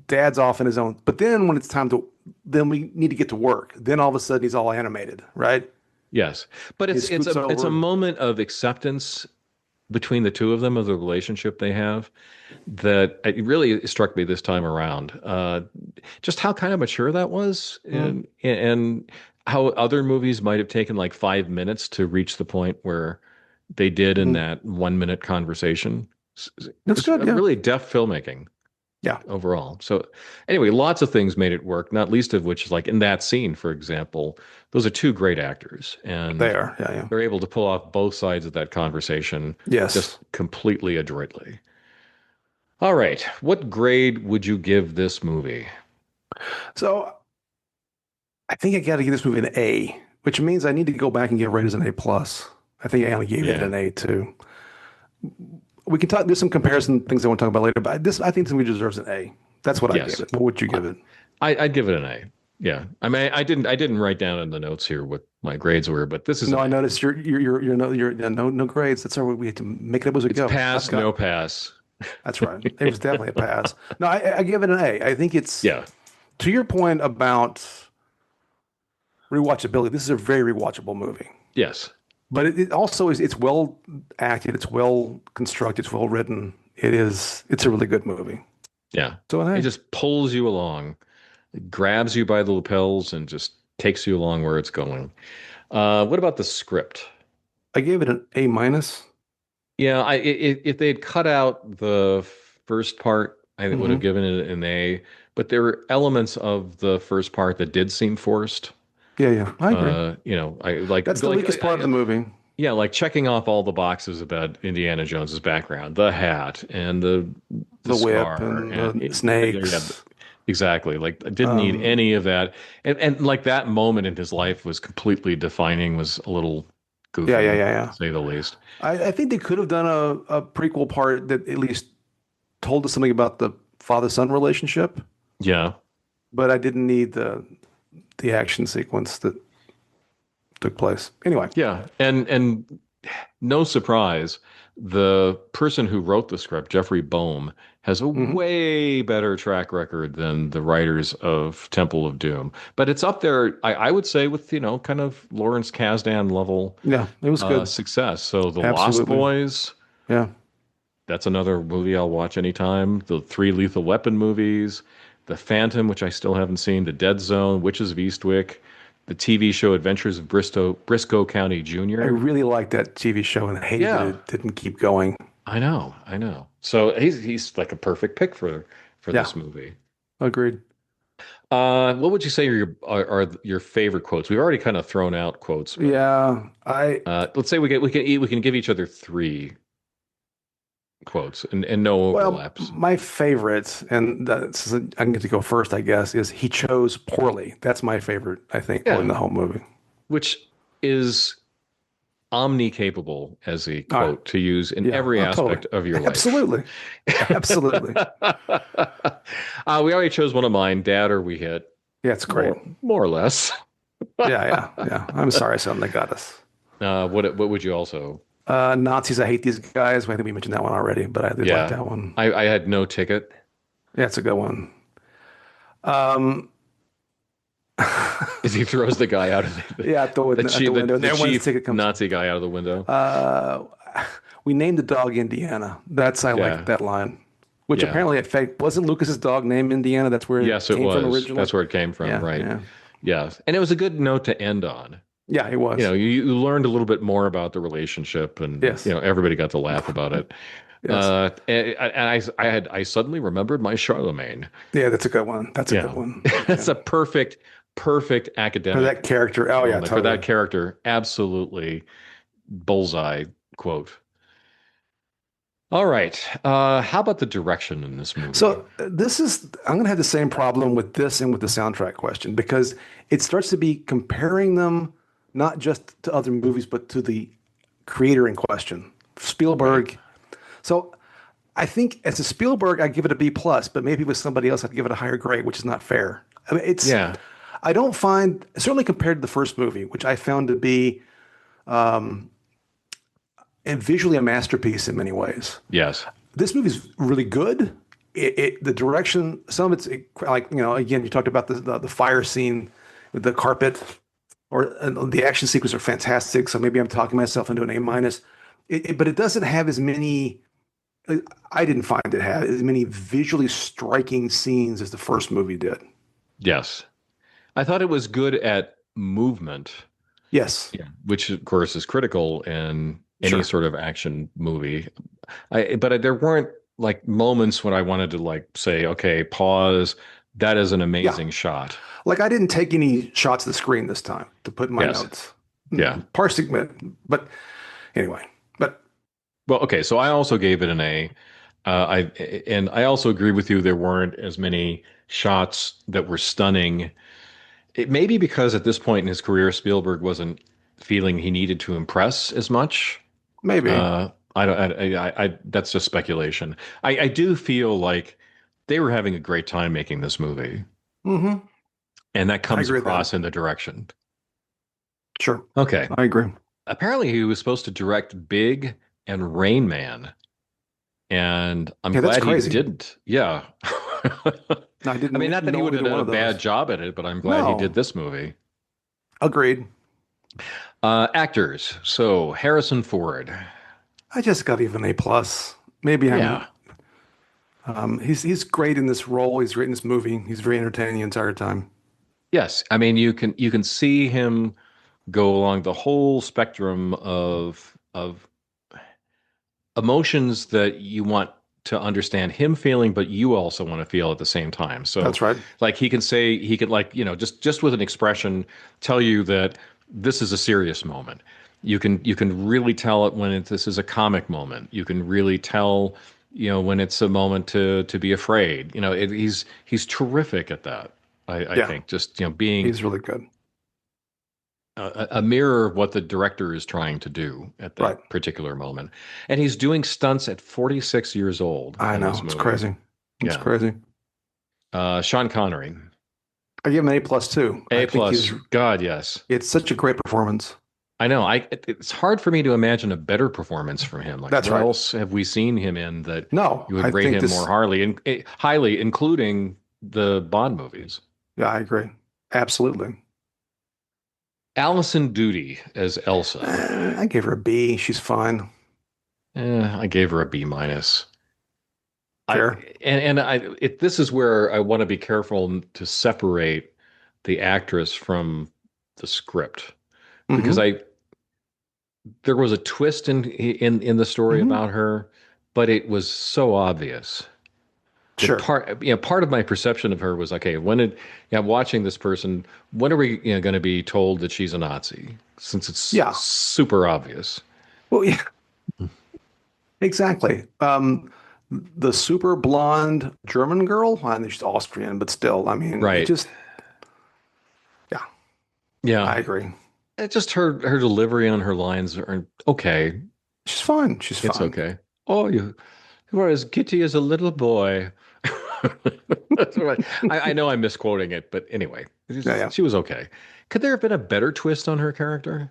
dad's off in his own. But then when it's time to, then we need to get to work. Then all of a sudden he's all animated, right? Yes. But He it's scoots a over. moment of acceptance between the two of them of the relationship they have that it really struck me this time around. Just how kind of mature that was, Mm, and how other movies might have taken like 5 minutes to reach the point where they did in mm. that 1 minute conversation. That's It's good. a Yeah. really deft filmmaking Yeah. overall. So anyway, lots of things made it work, not least of which is like in that scene, for example, those are two great actors They and are. Yeah. Yeah. they're able to pull off both sides of that conversation just Yes. completely adroitly. All right, what grade would you give this movie? So I think I got to give this movie an A, which means I need to go back and get rated as an A plus. I think I only gave it Yeah. an A too. We can talk. There's some comparison things I want to talk about later, but I think this movie deserves an A. That's what I gave Yes. it. What would you give it? I'd give it an A. Yeah. I mean, I didn't write down in the notes here what my grades were, but this is No, an I A. noticed you're no grades. That's all right. We have to make it up as we It's go. I've pass, got. no pass. That's right. It was definitely a pass. No, I give it an A. I think it's Yeah. to your point about rewatchability. This is a very rewatchable movie. Yes. But it also is it's well acted, it's well constructed, it's well written. It's a really good movie. Yeah. So It hey, just pulls you along. It grabs you by the lapels and just takes you along where it's going. What about the script? I gave it an A minus. Yeah, if they had cut out the first part, I would have Hmm. given it an A. But there were elements of the first part that did seem forced. Yeah, yeah, I agree. I like That's the weakest part of the movie. yeah, like checking off all the boxes about Indiana Jones's background, the hat and the The whip scar, and and the yeah, snakes. exactly. Like I didn't need Um, any of that, and like that moment in his life was completely defining. Was a little yeah, yeah, goofy, yeah, to yeah. say the least. I think they could have done a prequel part that at least told us something about the father-son relationship, Yeah. but I didn't need the action sequence that took place. Anyway, Yeah, and no surprise, the person who wrote the script, Jeffrey Boehm, has a hmm way better track record than the writers of Temple of Doom. But it's up there, I would say, with kind of Lawrence Kasdan level yeah, it was good. success. So The Lost Absolutely. Boys, Yeah. that's another movie I'll watch anytime. The three Lethal Weapon movies, The Phantom, which I still haven't seen, The Dead Zone, Witches of Eastwick, the TV show Adventures of Briscoe County I Jr. really liked that TV show and hated that Yeah, it didn't keep going. I know, I know. So he's like a perfect pick for Yeah, this movie. agreed. What would you say are your favorite quotes? We've already kind of thrown out quotes, but Yeah, I let's say we can give each other three quotes and no well, overlaps. my favorite, and that's, I can get to go first, I guess, is he chose poorly. That's my favorite, I think, quote in Yeah, the whole movie. which is omni-capable as a All right. quote to use in Yeah, every totally. aspect of your life. Absolutely. Absolutely. We already chose one of mine, Dad or We Hit, Yeah, it's great. more or less. Yeah, yeah, yeah. I'm sorry, son, they got us. What would you also? Nazis, I hate these guys. I think we mentioned that one already, but I did like Yeah, that one. I had no ticket Yeah, it's a good one. Um, as he throws the guy out of yeah, the at the chief, window. the Everyone's chief ticket comes. Nazi guy out of the window. Uh, we named the dog Indiana. I like Yeah, that line. Which yeah. apparently, in fact, wasn't Lucas's dog named Indiana? That's where it Yes, it came from was. originally. That's where it came from, Yeah, right? yeah, Yeah, and it was a good note to end on. yeah. It was. You learned a little bit more about the relationship, and Yes, everybody got to laugh about it. yes. I suddenly remembered my Charlemagne. Yeah, that's a good one. That's a good Yeah, one. that's Yeah. a perfect For academic that character. Oh yeah, moment for that totally. character. Absolutely bullseye quote. All right. How about the direction in this movie? So I'm going to have the same problem with this and with the soundtrack question because it starts to be comparing them not just to other movies, but to the creator in question, Right. Spielberg. So I think as a Spielberg, I give it a B plus, but maybe with somebody else, I'd give it a higher grade, which is not fair. I mean, Yeah. I don't find, certainly compared to the first movie, which I found to be and visually a masterpiece in many ways. Yes. This movie's really good. The direction, some of it's like again, you talked about the fire scene with the carpet, or the action sequences are fantastic. So maybe I'm talking myself into an A minus. But it doesn't have as many. I didn't find it had as many visually striking scenes as the first movie did. Yes. I thought it was good at movement, Yes. which of course is critical in any Sure. sort of action movie. There weren't like moments when I wanted to like say, okay, pause. That is an Yeah. amazing shot. Like I didn't take any shots of the screen this time to put in my Yes. notes. Yeah. Parsing, but anyway, but Well, okay. So I also gave it an A. I and I also agree with you. There weren't as many shots that were stunning. It may be because at this point in his career, Spielberg wasn't feeling he needed to impress as much. maybe. I don't. That's just speculation. I do feel like they were having a great time making this movie, Hmm. I and that comes agree with that. across in the direction. Sure. Okay. I agree. Apparently, he was supposed to direct Big and Rain Man, and I'm Yeah, that's glad he crazy. didn't. Yeah. I I mean, didn't not that he know would have either done one a of bad those. job at it, but I'm glad he did No. this movie. Agreed. Actors. So Harrison Ford. I just got even A plus. Maybe Yeah. I'm he's great in this role. He's great in this movie. He's very entertaining the entire time. Yes. I mean, you can see him go along the whole spectrum of emotions that you want to understand him feeling, but you also want to feel at the same time. So, That's right. like he could like just with an expression tell you that this is a serious moment. You can really tell it when this is a comic moment. You can really tell when it's a moment to be afraid. He's terrific at that. I Yeah, think just being he's really good. a mirror of what the director is trying to do at Right. that particular moment. And he's doing stunts at 46 years old I in know. this It's movie. crazy. It's Yeah. crazy. Sean Connery, I give him an A plus too. I A think he's plus. God, yes. it's such a great performance. I know. It's hard for me to imagine a better performance from him. Like, That's what right. else have we seen him in that No, you would I rate think him more this highly, including the Bond movies? yeah, I agree. Absolutely. Allison Doody as Elsa. I gave her a B. She's fine. I gave her a B minus. I Fair. this is where I want to be careful to separate the actress from the script because Hmm. there was a twist in the story Hmm. about her, but it was so obvious that Sure. part of my perception of her was okay. Watching this person, when are we going to be told that she's a Nazi? Since it's Yeah. super obvious, Well, yeah, exactly. The super blonde German girl, I think she's Austrian, but still, I mean, it right? just, yeah, Yeah, I agree. just her delivery on her lines are okay. She's fine. She's It's fine. okay. Oh, you were as giddy as a little boy. That's right. I know I'm misquoting it, but anyway, Yeah, yeah. she was okay. Could there have been a better twist on her character?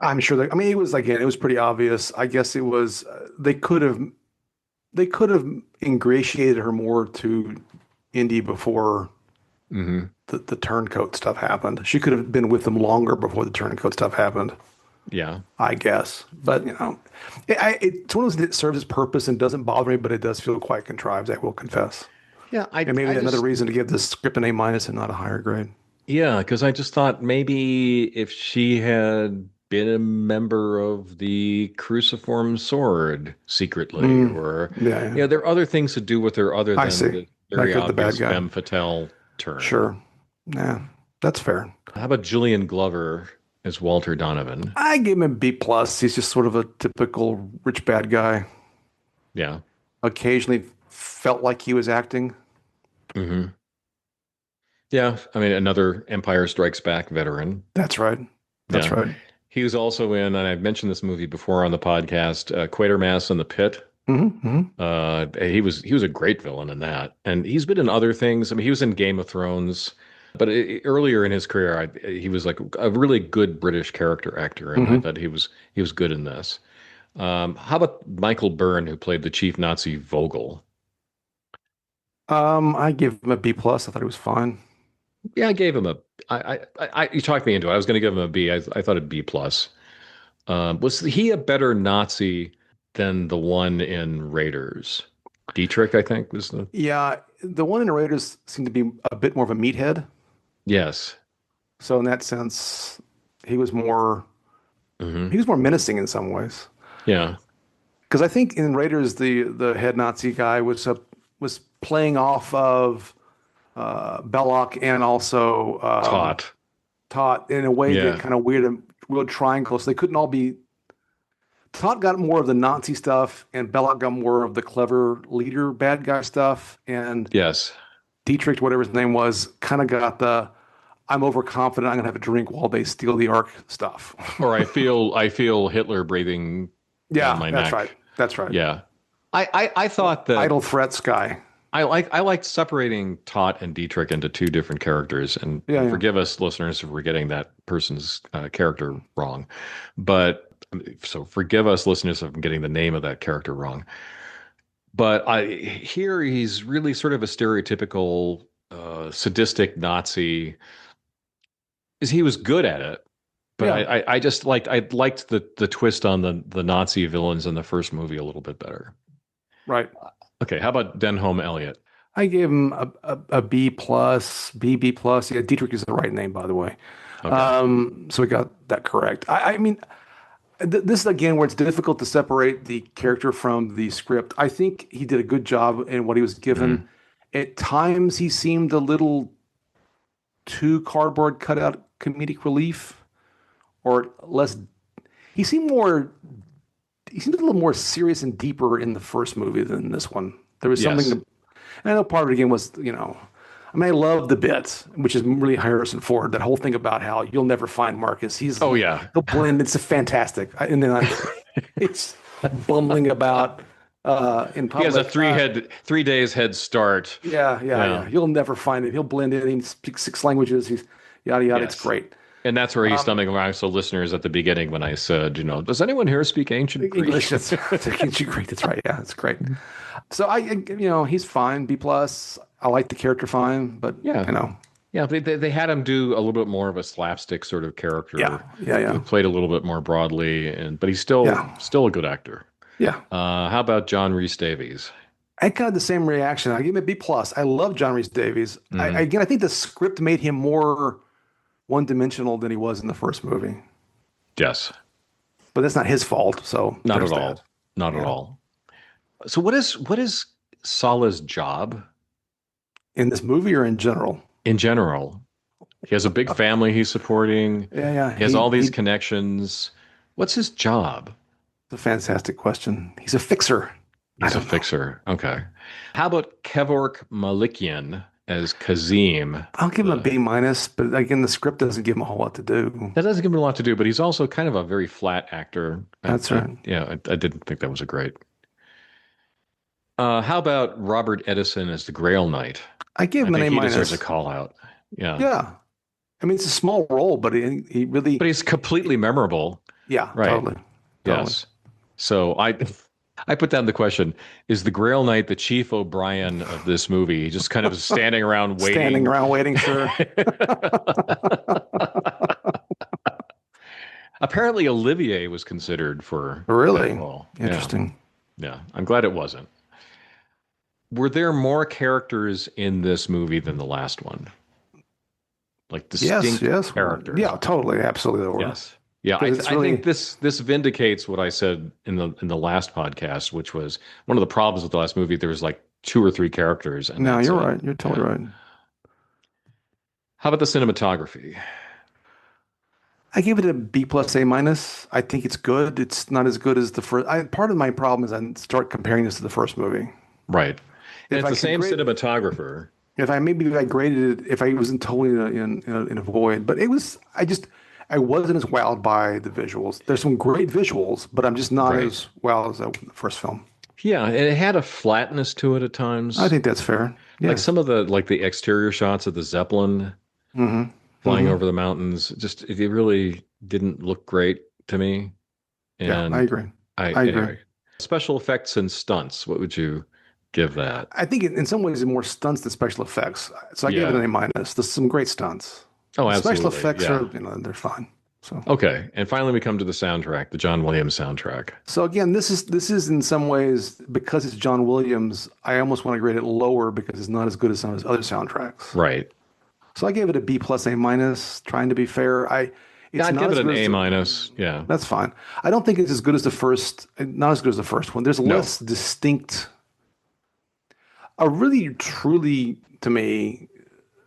I'm sure that, I mean, it was, again, it was pretty obvious. I guess it was, they could have ingratiated her more to Indy before Hmm. the turncoat stuff happened. She could have been with them longer before the turncoat stuff happened, Yeah. I guess. But, it's one of those that serves its purpose and doesn't bother me, but it does feel quite contrived, I will confess. Yeah, And maybe another reason to give this script an A minus and not a higher grade. yeah, because I just thought maybe if she had been a member of the Cruciform Sword secretly, Mm, or yeah, yeah. there are other things to do with her other I than see. the Like very the bad obvious guy. femme fatale turn. Sure. Yeah, that's fair. How about Julian Glover as Walter Donovan? I give him a B plus. He's just sort of a typical rich bad guy. Yeah. Occasionally felt like he was acting. Hmm. Yeah, I mean, another Empire Strikes Back veteran. That's right. That's Yeah. right. He was also in, and I've mentioned this movie before on the podcast, Quatermass in the Pit. Hmm. He was a great villain in that, and he's been in other things. I mean, he was in Game of Thrones, but earlier in his career, he was like a really good British character actor, and I Hmm. thought he was good in this. How about Michael Byrne, who played the chief Nazi Vogel? I give him a B plus. I thought he was fine. Yeah, I gave him a. You talked me into it. I was going to give him a B. I thought a B plus. Was he a better Nazi than the one in Raiders? Dietrich, I think, was the. Yeah, the one in the Raiders seemed to be a bit more of a meathead. Yes. So in that sense, he was more. Hmm. He was more menacing in some ways. Yeah. Because I think in Raiders, the head Nazi guy was playing off of Belloc and also Taught. Todd in a way that Yeah. kind of weird triangle. So they couldn't all be. Todd got more of the Nazi stuff, and Belloc got more of the clever leader bad guy stuff, and Yes. Dietrich, whatever his name was, kind of got the I'm overconfident. I'm gonna have a drink while they steal the Ark stuff. Or I feel Hitler breathing down Yeah, my that's right. neck. That's right. Yeah. I thought that Idle threats guy. I liked separating Tot and Dietrich into two different characters, Yeah, and yeah, forgive us listeners if we're getting that person's character wrong, but so forgive us listeners if I'm getting the name of that character wrong. But I here he's really sort of a stereotypical sadistic Nazi. Is he was good at it, but yeah. I just liked the twist on the Nazi villains in the first movie a little bit better. Right. Okay, how about Denholm Elliott? I gave him a B plus, B plus. Yeah, Dietrich is the right name, by the way. Okay. So we got that correct. I mean, this is again where it's difficult to separate the character from the script. I think he did a good job in what he was given. Mhm. At times, he seemed a little too cardboard cutout comedic relief, or less. He seemed more. He seemed a little more serious and deeper in the first movie than this one. There was something. Yes. And I know part of it again was, I mean, I love the bit, which is really Harrison Ford. That whole thing about how you'll never find Marcus. Oh yeah. He'll blend. It's a fantastic. And then it's bumbling about in He has a public. 3 days head start. Yeah, yeah, Yeah. yeah. You'll never find it. He'll blend in. He speaks 6 languages. He's yada yada. It's Yes. great. And that's where he's Um, stumbling around. So listeners at the beginning when I said, does anyone here speak ancient English. Greek? That's great. That's right. Yeah, it's great. So he's fine. B plus. I like the character fine, but Yeah. you know, Yeah, they had him do a little bit more of a slapstick sort of character. yeah, yeah, He yeah, played a little bit more broadly, but he's still yeah, still a good actor. yeah. How about John Rhys Davies? I kind of the same reaction. I give him a B plus. I love John Rhys Davies. Hmm. Again, I think the script made him more one-dimensional than he was in the first movie, Yes, but that's not his fault. So not there's at that. all, not at Yeah. all. So what is Salah's job In this movie or in general? in general? He has a big family he's supporting. Yeah, yeah. He has all these connections. What's his job? It's a fantastic question. He's a fixer. I He's a don't know. fixer. Okay. How about Kevork Malikian as Kazim? I'll give him a B minus, but again, the script doesn't give him a whole lot to do. That doesn't give him a lot to do, but he's also kind of a very flat actor. That's right. I didn't think that was a great. How about Robert Edison as the Grail Knight? I gave I him an think A he deserves a minus. call out. Yeah. Yeah. I mean, it's a small role, but he really, But he's completely memorable. yeah, Right. totally. Totally. Yes. So I put down the question, is the Grail Knight the Chief O'Brien of this movie? He just kind of standing around Standing waiting. around waiting, sure. Apparently Olivier was considered for that Really role. Yeah. interesting. Yeah. I'm glad it wasn't. Were there more characters in this movie than the last one? Like Yes, distinct yes. characters? Yeah, totally. Absolutely. There were. Yes. Yeah, I, 'Cause it's I think really, this vindicates what I said in the last podcast, which was one of the problems with the last movie. There was like two or three characters, and no, that's you're it. right. You're totally Yeah. right. How about the cinematography? I give it a B plus A minus. I think it's good. It's not as good as the first. Part of my problem is I start comparing this to the first movie. Right, and If it's I the could same grade, cinematographer. if I graded it, if I wasn't totally in a void, but I wasn't as wowed by the visuals. There's some great visuals, but I'm just not Right. as wowed as the first film. Yeah, and it had a flatness to it at I times. think that's fair. Like Yeah. some of the exterior shots of the Zeppelin Mm-hmm. flying Mm-hmm. over the mountains, just it really didn't look great to me. Yeah, I And agree. I I agree. anyway, special effects and stunts. What would you give that? I think in some ways it's more stunts than special effects. So I gave it Yeah. an A minus. There's some great stunts. Oh, The special absolutely. effects Yeah. are, they're fine. So Okay. And finally, we come to the soundtrack, the John Williams soundtrack. so again, this is in some ways because it's John Williams. I almost want to grade it lower because it's not as good as some of his other soundtracks. Right. So I gave it a B plus A minus, trying to be fair. Yeah, It's I'd not give it as an good as A the, minus. Yeah. that's fine. I don't think it's as good as the first, not as good as the first one. There's a No. less distinct, a really truly, to me,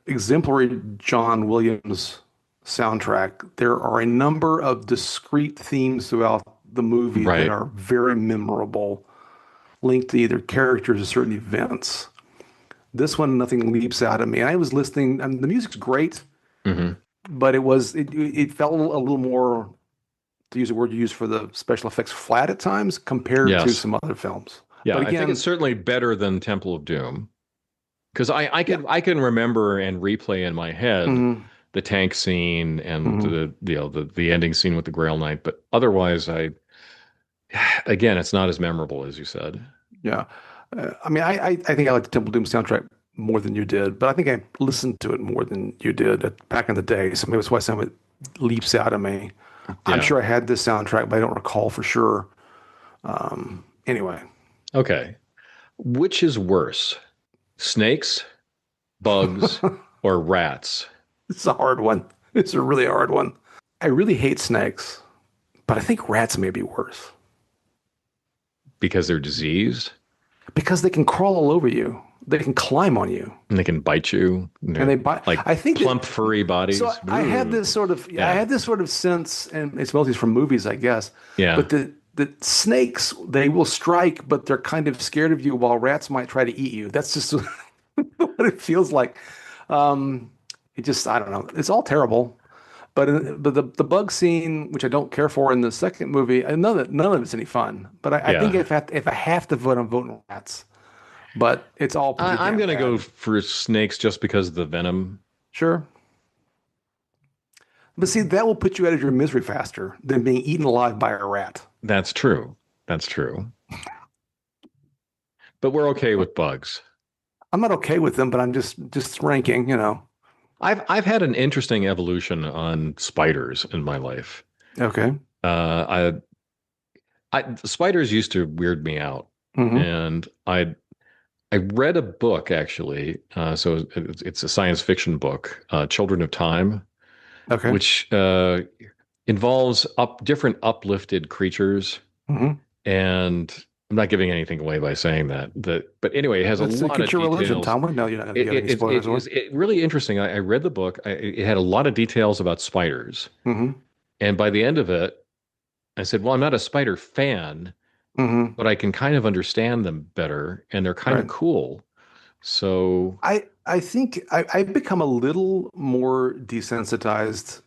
exemplary John Williams soundtrack. There are a number of discrete themes throughout the movie that Right. are very memorable, linked to either characters or certain events. This one, nothing leaps out at me. I was listening, and the music's great, Hmm. but it felt a little more, to use a word you use for the special effects, flat at times compared to Yes. some other films. Yeah, But I think it's again, certainly better than Temple of Doom because yeah. I can remember and replay in my head Hmm. the tank scene and Hmm. the ending scene with the Grail Knight, but otherwise, I again, it's not as memorable as you said. Yeah. I mean, I think I like the Temple Doom soundtrack more than you did, but I think I listened to it more than you did back in the day. So maybe that's why some of it leaps out at me. I'm Yeah. sure I had this soundtrack, but I don't recall for sure. Anyway, Okay. Which is worse, snakes, bugs, or rats? it's a hard one. It's a really hard one. I really hate snakes, but I think rats may be worse Because they're diseased because they can crawl all over you. They can climb on you and they can bite you. And and they're they bite. like I think that plump, furry so bodies. I had Ooh. this sort of I Yeah. had this sort of sense, and it's mostly from movies, I guess. Yeah. But the snakes, they will strike, but they're kind of scared of you, while rats might try to eat you. That's just what it feels like. Um, it just I don't know. It's all terrible. But the bug scene, which I don't care for in the second movie, none of it's any fun. But I think Yeah. if I have to vote, I'm voting rats. But it's all pretty I'm damn gonna go bad. for snakes just because of the venom. Sure. But see, that will put you out of your misery faster than being eaten alive by a rat. That's true. That's true. But we're okay with bugs. I'm not okay with them, but I'm just ranking, you know. I've had an interesting evolution on spiders in my life. Okay. Uh, spiders used to weird me out, Hmm. and I read a book actually. So it's a science fiction book, Children of Time, Okay. which involves different uplifted creatures. Hmm. And I'm not giving anything away by saying that. But anyway, it has a That's lot get of your religion, details. Tom. We know you're not going to give any It spoilers away. is really interesting. I read the book. It had a lot of details about spiders, Hmm. and by the end of it, I said, "Well, I'm not a spider fan, Hmm. but I can kind of understand them better, and they're kind of Right. cool." So, I think I've become a little more desensitized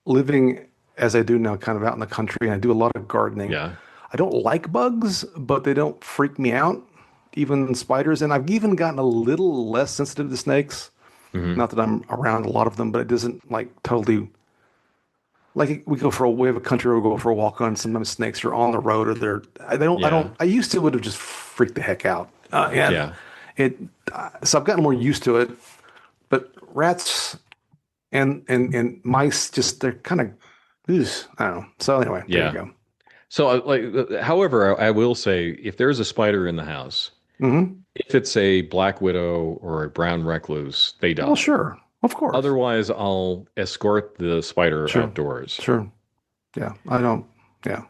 living as I do now, kind of out in the country, and I do a lot of gardening. yeah, I don't like bugs, but they don't freak me out, even spiders. And I've even gotten a little less sensitive to snakes. hmm, Not that I'm around a lot of them, but it doesn't like totally like we have a country where we go for a walk on. Sometimes snakes are on the road or I yeah, don't I used to would have just freaked the heck out. And yeah, it so I've gotten more used to it. But rats and mice just they're kind of I don't know. So anyway, there you yeah. go. So, however, I will say, if there's a spider in the house, Hmm. if it's a black widow or a brown recluse, they Well, die. sure, of course, Otherwise, I'll escort the spider sure, outdoors. sure. Yeah, I don't. Yeah,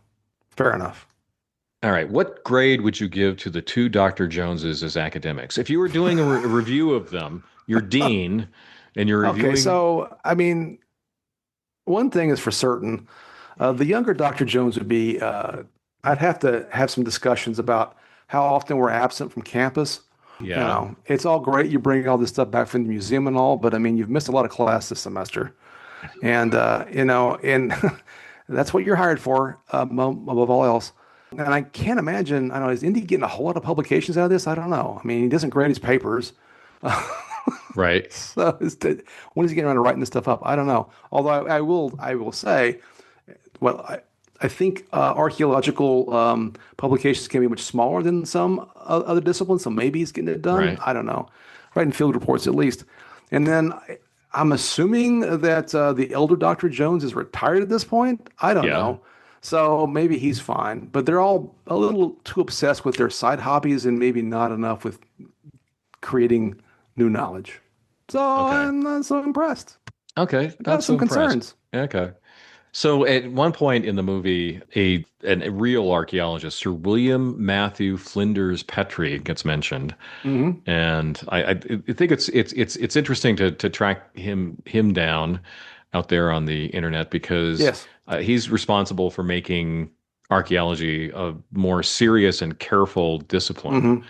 fair enough. All right. What grade would you give to the two Dr. Joneses as academics? If you were doing a review of them, you're dean and you're Okay, reviewing. so I mean, one thing is for certain, the younger Dr. Jones would be. I'd have to have some discussions about how often we're absent from campus. You Yeah. know, it's all great you bring all this stuff back from the museum and all, but I mean, you've missed a lot of class this semester, and you know, and that's what you're hired for, above all else. And I can't imagine. I don't know. Is Indy getting a whole lot of publications out of this? I don't know. I mean, he doesn't grade his papers. Right. So when is he getting around to writing this stuff up? I don't know. Although I will say, well, I think archaeological publications can be much smaller than some other disciplines. So maybe he's getting it done. Right. I don't know. Writing field reports at least. And then I'm assuming that the elder Dr. Jones is retired at this point. I don't Yeah. know. So maybe he's fine. But they're all a little too obsessed with their side hobbies and maybe not enough with creating new knowledge. So Okay. I'm not so impressed. Okay, I not got so some impressed. concerns. Okay. So at one point in the movie, a real archaeologist, Sir William Matthew Flinders Petrie, gets mentioned, Hmm. and I think it's interesting to track him down out there on the internet because Yes. he's responsible for making archaeology a more serious and careful discipline,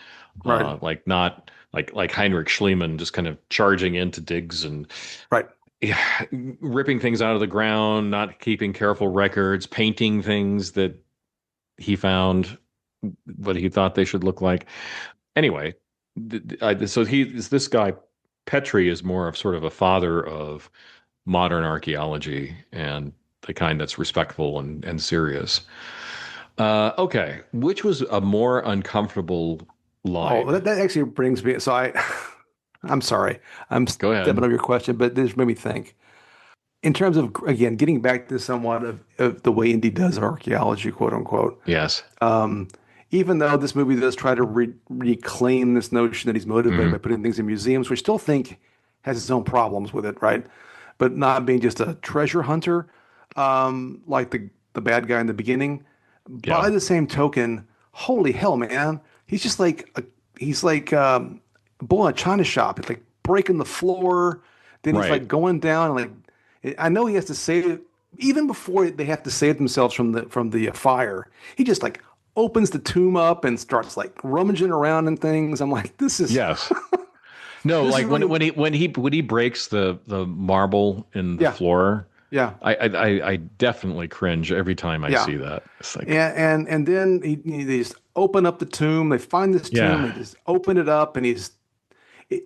Hmm. Right. like not like Heinrich Schliemann just kind of charging into digs and Right. yeah, ripping things out of the ground, not keeping careful records, painting things that he found what he thought they should look like. Anyway, so this guy Petrie is more of sort of a father of modern archaeology and the kind that's respectful and serious. Okay, which was a more uncomfortable Oh, line? that actually brings me. So I'm sorry, I'm Go stepping ahead. over your question, but this made me think. In terms of, again, getting back to somewhat of the way Indy does archaeology, quote unquote. Yes. Um, Even though this movie does try to reclaim this notion that he's motivated by Hmm. putting things in museums, which I still think has its own problems with it, right? But not being just a treasure hunter, like the bad guy in the beginning. Yeah. By the same token, holy hell, man, he's just like he's like a bull in a china shop. It's like breaking the floor. Then he's Right. like going down and like I know he has to save even before they have to save themselves from the fire. He just like opens the tomb up and starts like rummaging around and things. I'm like, Yes. No, this is like really when he breaks the marble in the yeah, floor, yeah, I definitely cringe every time I yeah. see that. It's like, And then they just open up the tomb. They find this tomb. yeah, They just open it up, and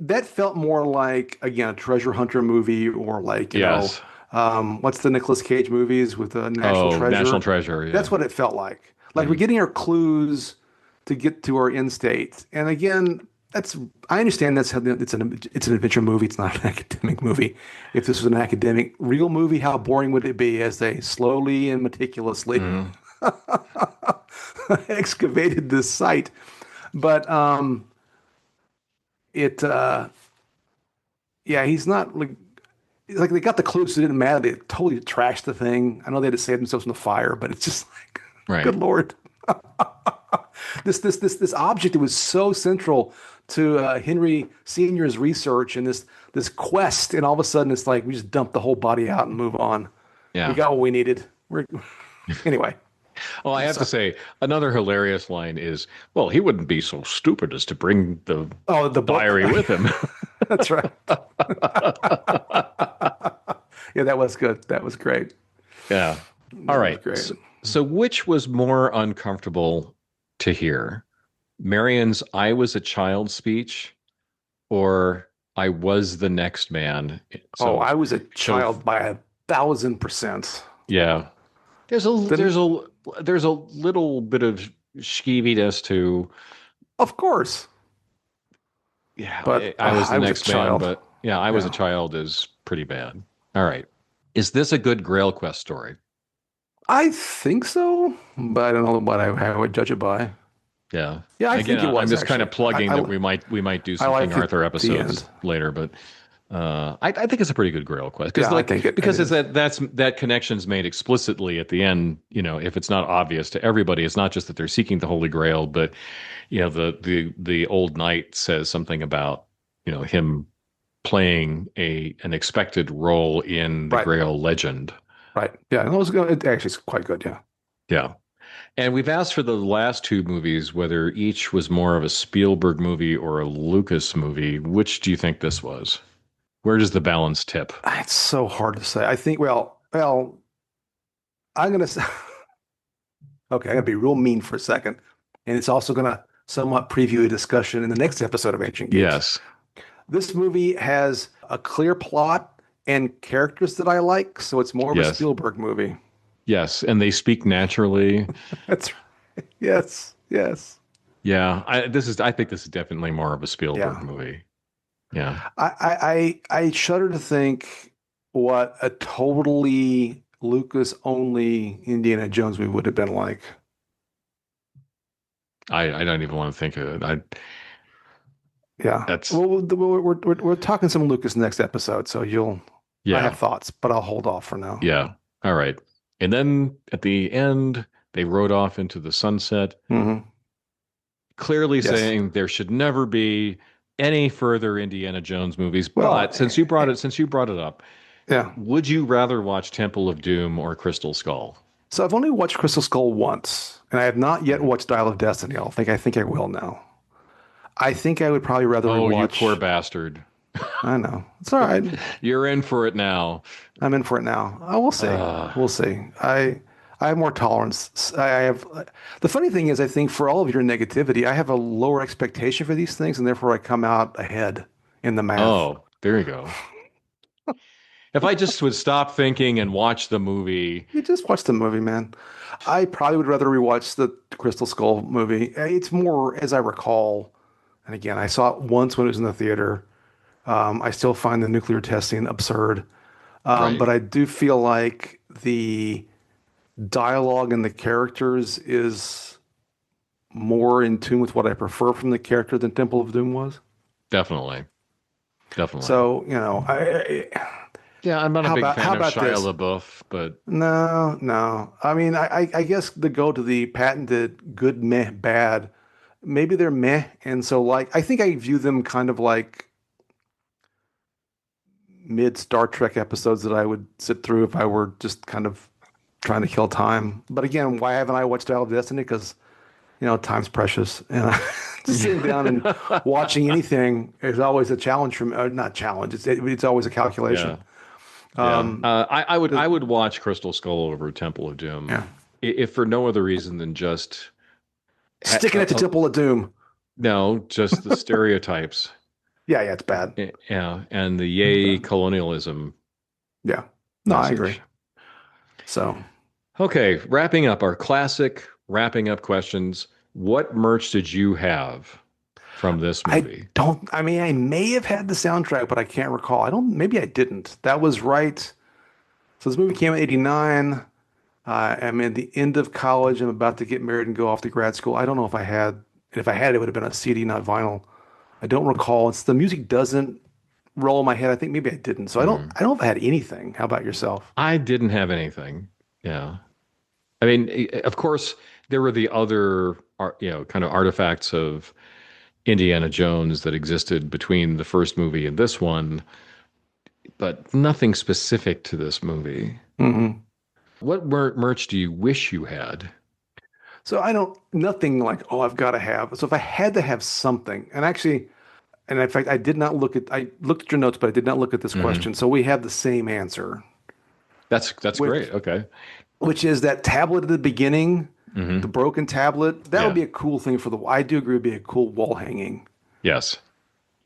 that felt more like again a treasure hunter movie or like yes. what's the Nicolas Cage movies with the National Oh, National Treasure? Treasure, That's yeah. what it felt like. Like we're Mm, getting our clues to get to our end state. And again, that's I understand that's how it's an adventure movie. It's not an academic movie. If this was an academic real movie, how boring would it be as they slowly and meticulously mm. excavated this site? But it yeah, he's not like they got the clues, so it didn't matter. They totally trashed the thing. I know they had to save themselves from the fire, but it's just like, good Right. Lord, this object that was so central to Henry Senior's research and this quest, and all of a sudden it's like we just dump the whole body out and move on. We Yeah. got what we needed. We're anyway. Well, I have to So, say, another hilarious line is, well, he wouldn't be so stupid as to bring the oh, the book. diary with him. That's right. Yeah, that was good. That was great. Yeah. All That was right. great. So which was more uncomfortable to hear? Marion's I was a child speech or I was the next man. Oh, So I was a show child by 1,000%. yeah. There's a Then, there's a little bit of skeeviness to of course, yeah, but I was the I was a next man, child. but yeah, I was a Yeah, child is pretty bad. All right. Is this a good Grail Quest story? I think so, but I don't know what how I would judge it by. Yeah. Yeah, I Again, think it I'm was just kind actually. of plugging that we might do I some King like it. Arthur The end. episodes later, but I think it's a pretty good Grail quest because Yeah, I like think it because it's is. that connection's made explicitly at the end. You know, if it's not obvious to everybody, it's not just that they're seeking the Holy Grail, but the old knight says something about him playing an expected role in the Right, Grail legend. right. Yeah, and it was good. It actually is quite good. Yeah. Yeah. And we've asked for the last two movies whether each was more of a Spielberg movie or a Lucas movie. Which do you think this was? Where does the balance tip? It's so hard to say. I think. I'm gonna say. Okay, I'm gonna be real mean for a second, and it's also gonna somewhat preview a discussion in the next episode of Ancient Geeks. Yes. This movie has a clear plot and characters that I like, so it's more of a Yes. Spielberg movie. Yes. And they speak naturally. That's right. Yes, yes. Yeah. I think this is definitely more of a Spielberg Yeah. movie. Yeah. I shudder to think what a totally Lucas only Indiana Jones movie would have been like. I don't even want to think of it. Yeah. That's Well, we're talking some Lucas next episode, so you'll I Yeah. have thoughts, but I'll hold off for now. Yeah. All right. And then at the end, they rode off into the sunset, Hmm. clearly Yes. saying there should never be any further Indiana Jones movies. Well, But since you brought it up, yeah. would you rather watch Temple of Doom or Crystal Skull? So I've only watched Crystal Skull once, and I have not yet Mhm. watched Dial of Destiny. I think I will now. I think I would probably rather Oh, you poor rewatch. bastard. I know. It's all right. You're in for it now. I'm in for it now. I will see. Uh, We'll see. I have more tolerance. I have. The funny thing is, I think for all of your negativity, I have a lower expectation for these things, and therefore I come out ahead in the math. oh, there you go. If I just would stop thinking and watch the movie, You just watch the movie, man. I probably would rather rewatch the Crystal Skull movie. It's more, as I recall, and again, I saw it once when it was in the theater. I still find the nuclear testing absurd, right? but I do feel like the dialogue and the characters is more in tune with what I prefer from the character than Temple of Doom was. Definitely. Definitely. So, Yeah, I'm not a big how fan of about Shia this? LaBeouf, but No, no. I mean, I guess to go to the patented good, meh, bad, maybe they're meh. And so, like, I think I view them kind of like mid Star Trek episodes that I would sit through if I were just kind of trying to kill time. But again, why haven't I watched Dial of Destiny? Because, time's precious. And just sitting down and watching anything is always a challenge for me. Not challenge, it's always a calculation. yeah, yeah. I 'Cause- would watch Crystal Skull over Temple of Doom, yeah. if for no other reason than just Sticking it to Temple of Doom. no, just the stereotypes, Yeah, yeah, it's bad. yeah, and the It's yay bad. colonialism Yeah. No, I agree. message. So Okay, wrapping up our classic wrapping up questions. What merch did you have from this movie? I mean, I may have had the soundtrack, but I can't recall. Maybe I didn't. That was right. So this movie came in 89. I'm at the end of college. I'm about to get married and go off to grad school. I don't know if I had, and if I had, it would have been a CD, not vinyl. I don't recall. The music doesn't roll in my head. I think maybe I didn't. So Hmm. I don't know if I had anything. How about yourself? I didn't have anything. Yeah. I mean, of course, there were the other, kind of artifacts of Indiana Jones that existed between the first movie and this one, but nothing specific to this movie. Hmm. What merch do you wish you had? So nothing like, oh, I've got to have. So if I had to have something, and in fact, I looked at your notes, but I did not look at this Hmm. question. So we have the same answer, That's great. which, Okay. which is that tablet at the beginning, the Hmm. broken tablet. That would Yeah. be a cool thing I do agree would be a cool wall hanging. Yes.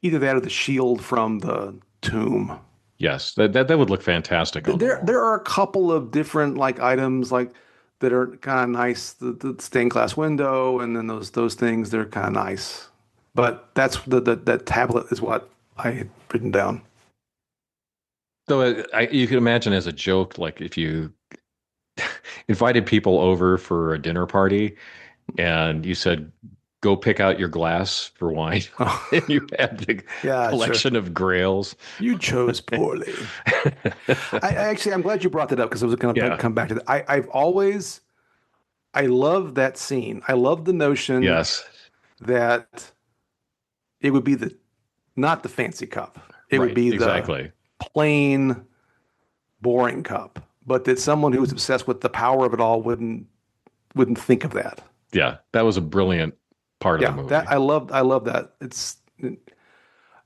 Either that or the shield from the tomb. Yes. That would look fantastic on the There wall. are a couple of different like items like that are kind of nice. The stained glass window, and then those things they're kind of nice. But that's that tablet is what I had written down. So you could imagine as a joke, like if you invited people over for a dinner party and you said, go pick out your glass for wine, and you had the Yeah, sure. collection of grails. You chose poorly. I'm glad you brought that up because I was going to Yeah. come back to that. I love that scene. I love the notion Yes. that it would be not the fancy cup. It would Right. be the Exactly. plain, boring cup, but that someone who was obsessed with the power of it all wouldn't think of that. Yeah. That was a brilliant part of the Yeah, that movie. I love that.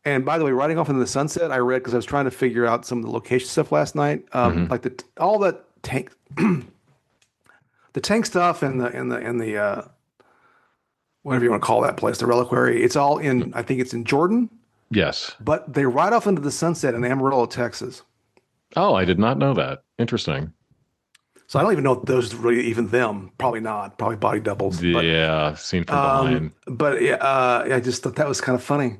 And by the way, riding off into the sunset, I read because I was trying to figure out some of the location stuff last night. Hmm. Like all that tank, the tank stuff and the whatever you want to call that place, the reliquary. It's all in. I think it's in Jordan, Yes. but they ride off into the sunset in Amarillo, Texas. Oh, I did not know that. Interesting. So I don't even know if those are really even them. Probably not. Probably body doubles. Yeah. Seen from behind. But yeah, I just thought that was kind of funny.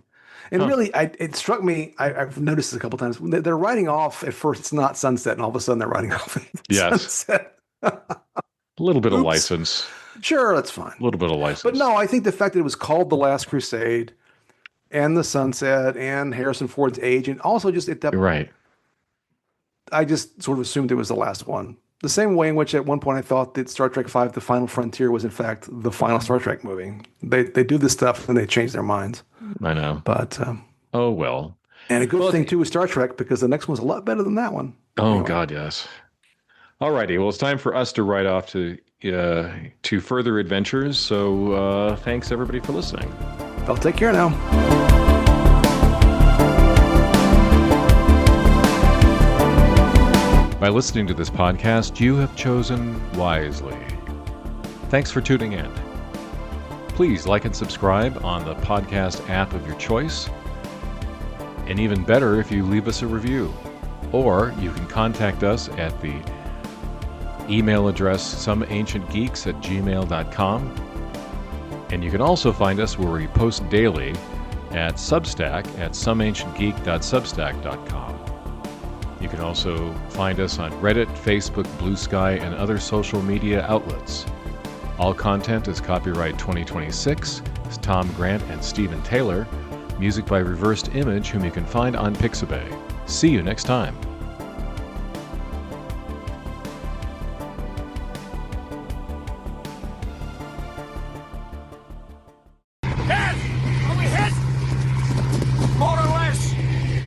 And Huh. really, it struck me. I've noticed this a couple times. When they're riding off at first, it's not sunset, and all of a sudden they're riding off into the Yes. sunset. A little bit of Oops. license. Sure, that's fine. A little bit of But license. no, I think the fact that it was called The Last Crusade and the sunset and Harrison Ford's age, and also just You're right. I just sort of assumed it was the last one. The same way in which at one point I thought that Star Trek V, The Final Frontier, was in fact the final Star Trek movie. They do this stuff and they change their minds. I know. But Oh well. and a good Well, thing too with Star Trek because the next one's a lot better than that one. oh Anyway, God, yes. Alrighty, well, it's time for us to ride off to further adventures. So thanks everybody for listening. I'll take care now. By listening to this podcast, you have chosen wisely. Thanks for tuning in. Please like and subscribe on the podcast app of your choice. And even better if you leave us a review. Or you can contact us at the email address someancientgeeks@gmail.com. And you can also find us where we post daily at Substack at someancientgeek.substack.com. You can also find us on Reddit, Facebook, Blue Sky, and other social media outlets. All content is copyright 2026. It's Tom Grant and Stephen Taylor. Music by Reversed Image, whom you can find on Pixabay. See you next time. Hit! Are we hit? Motor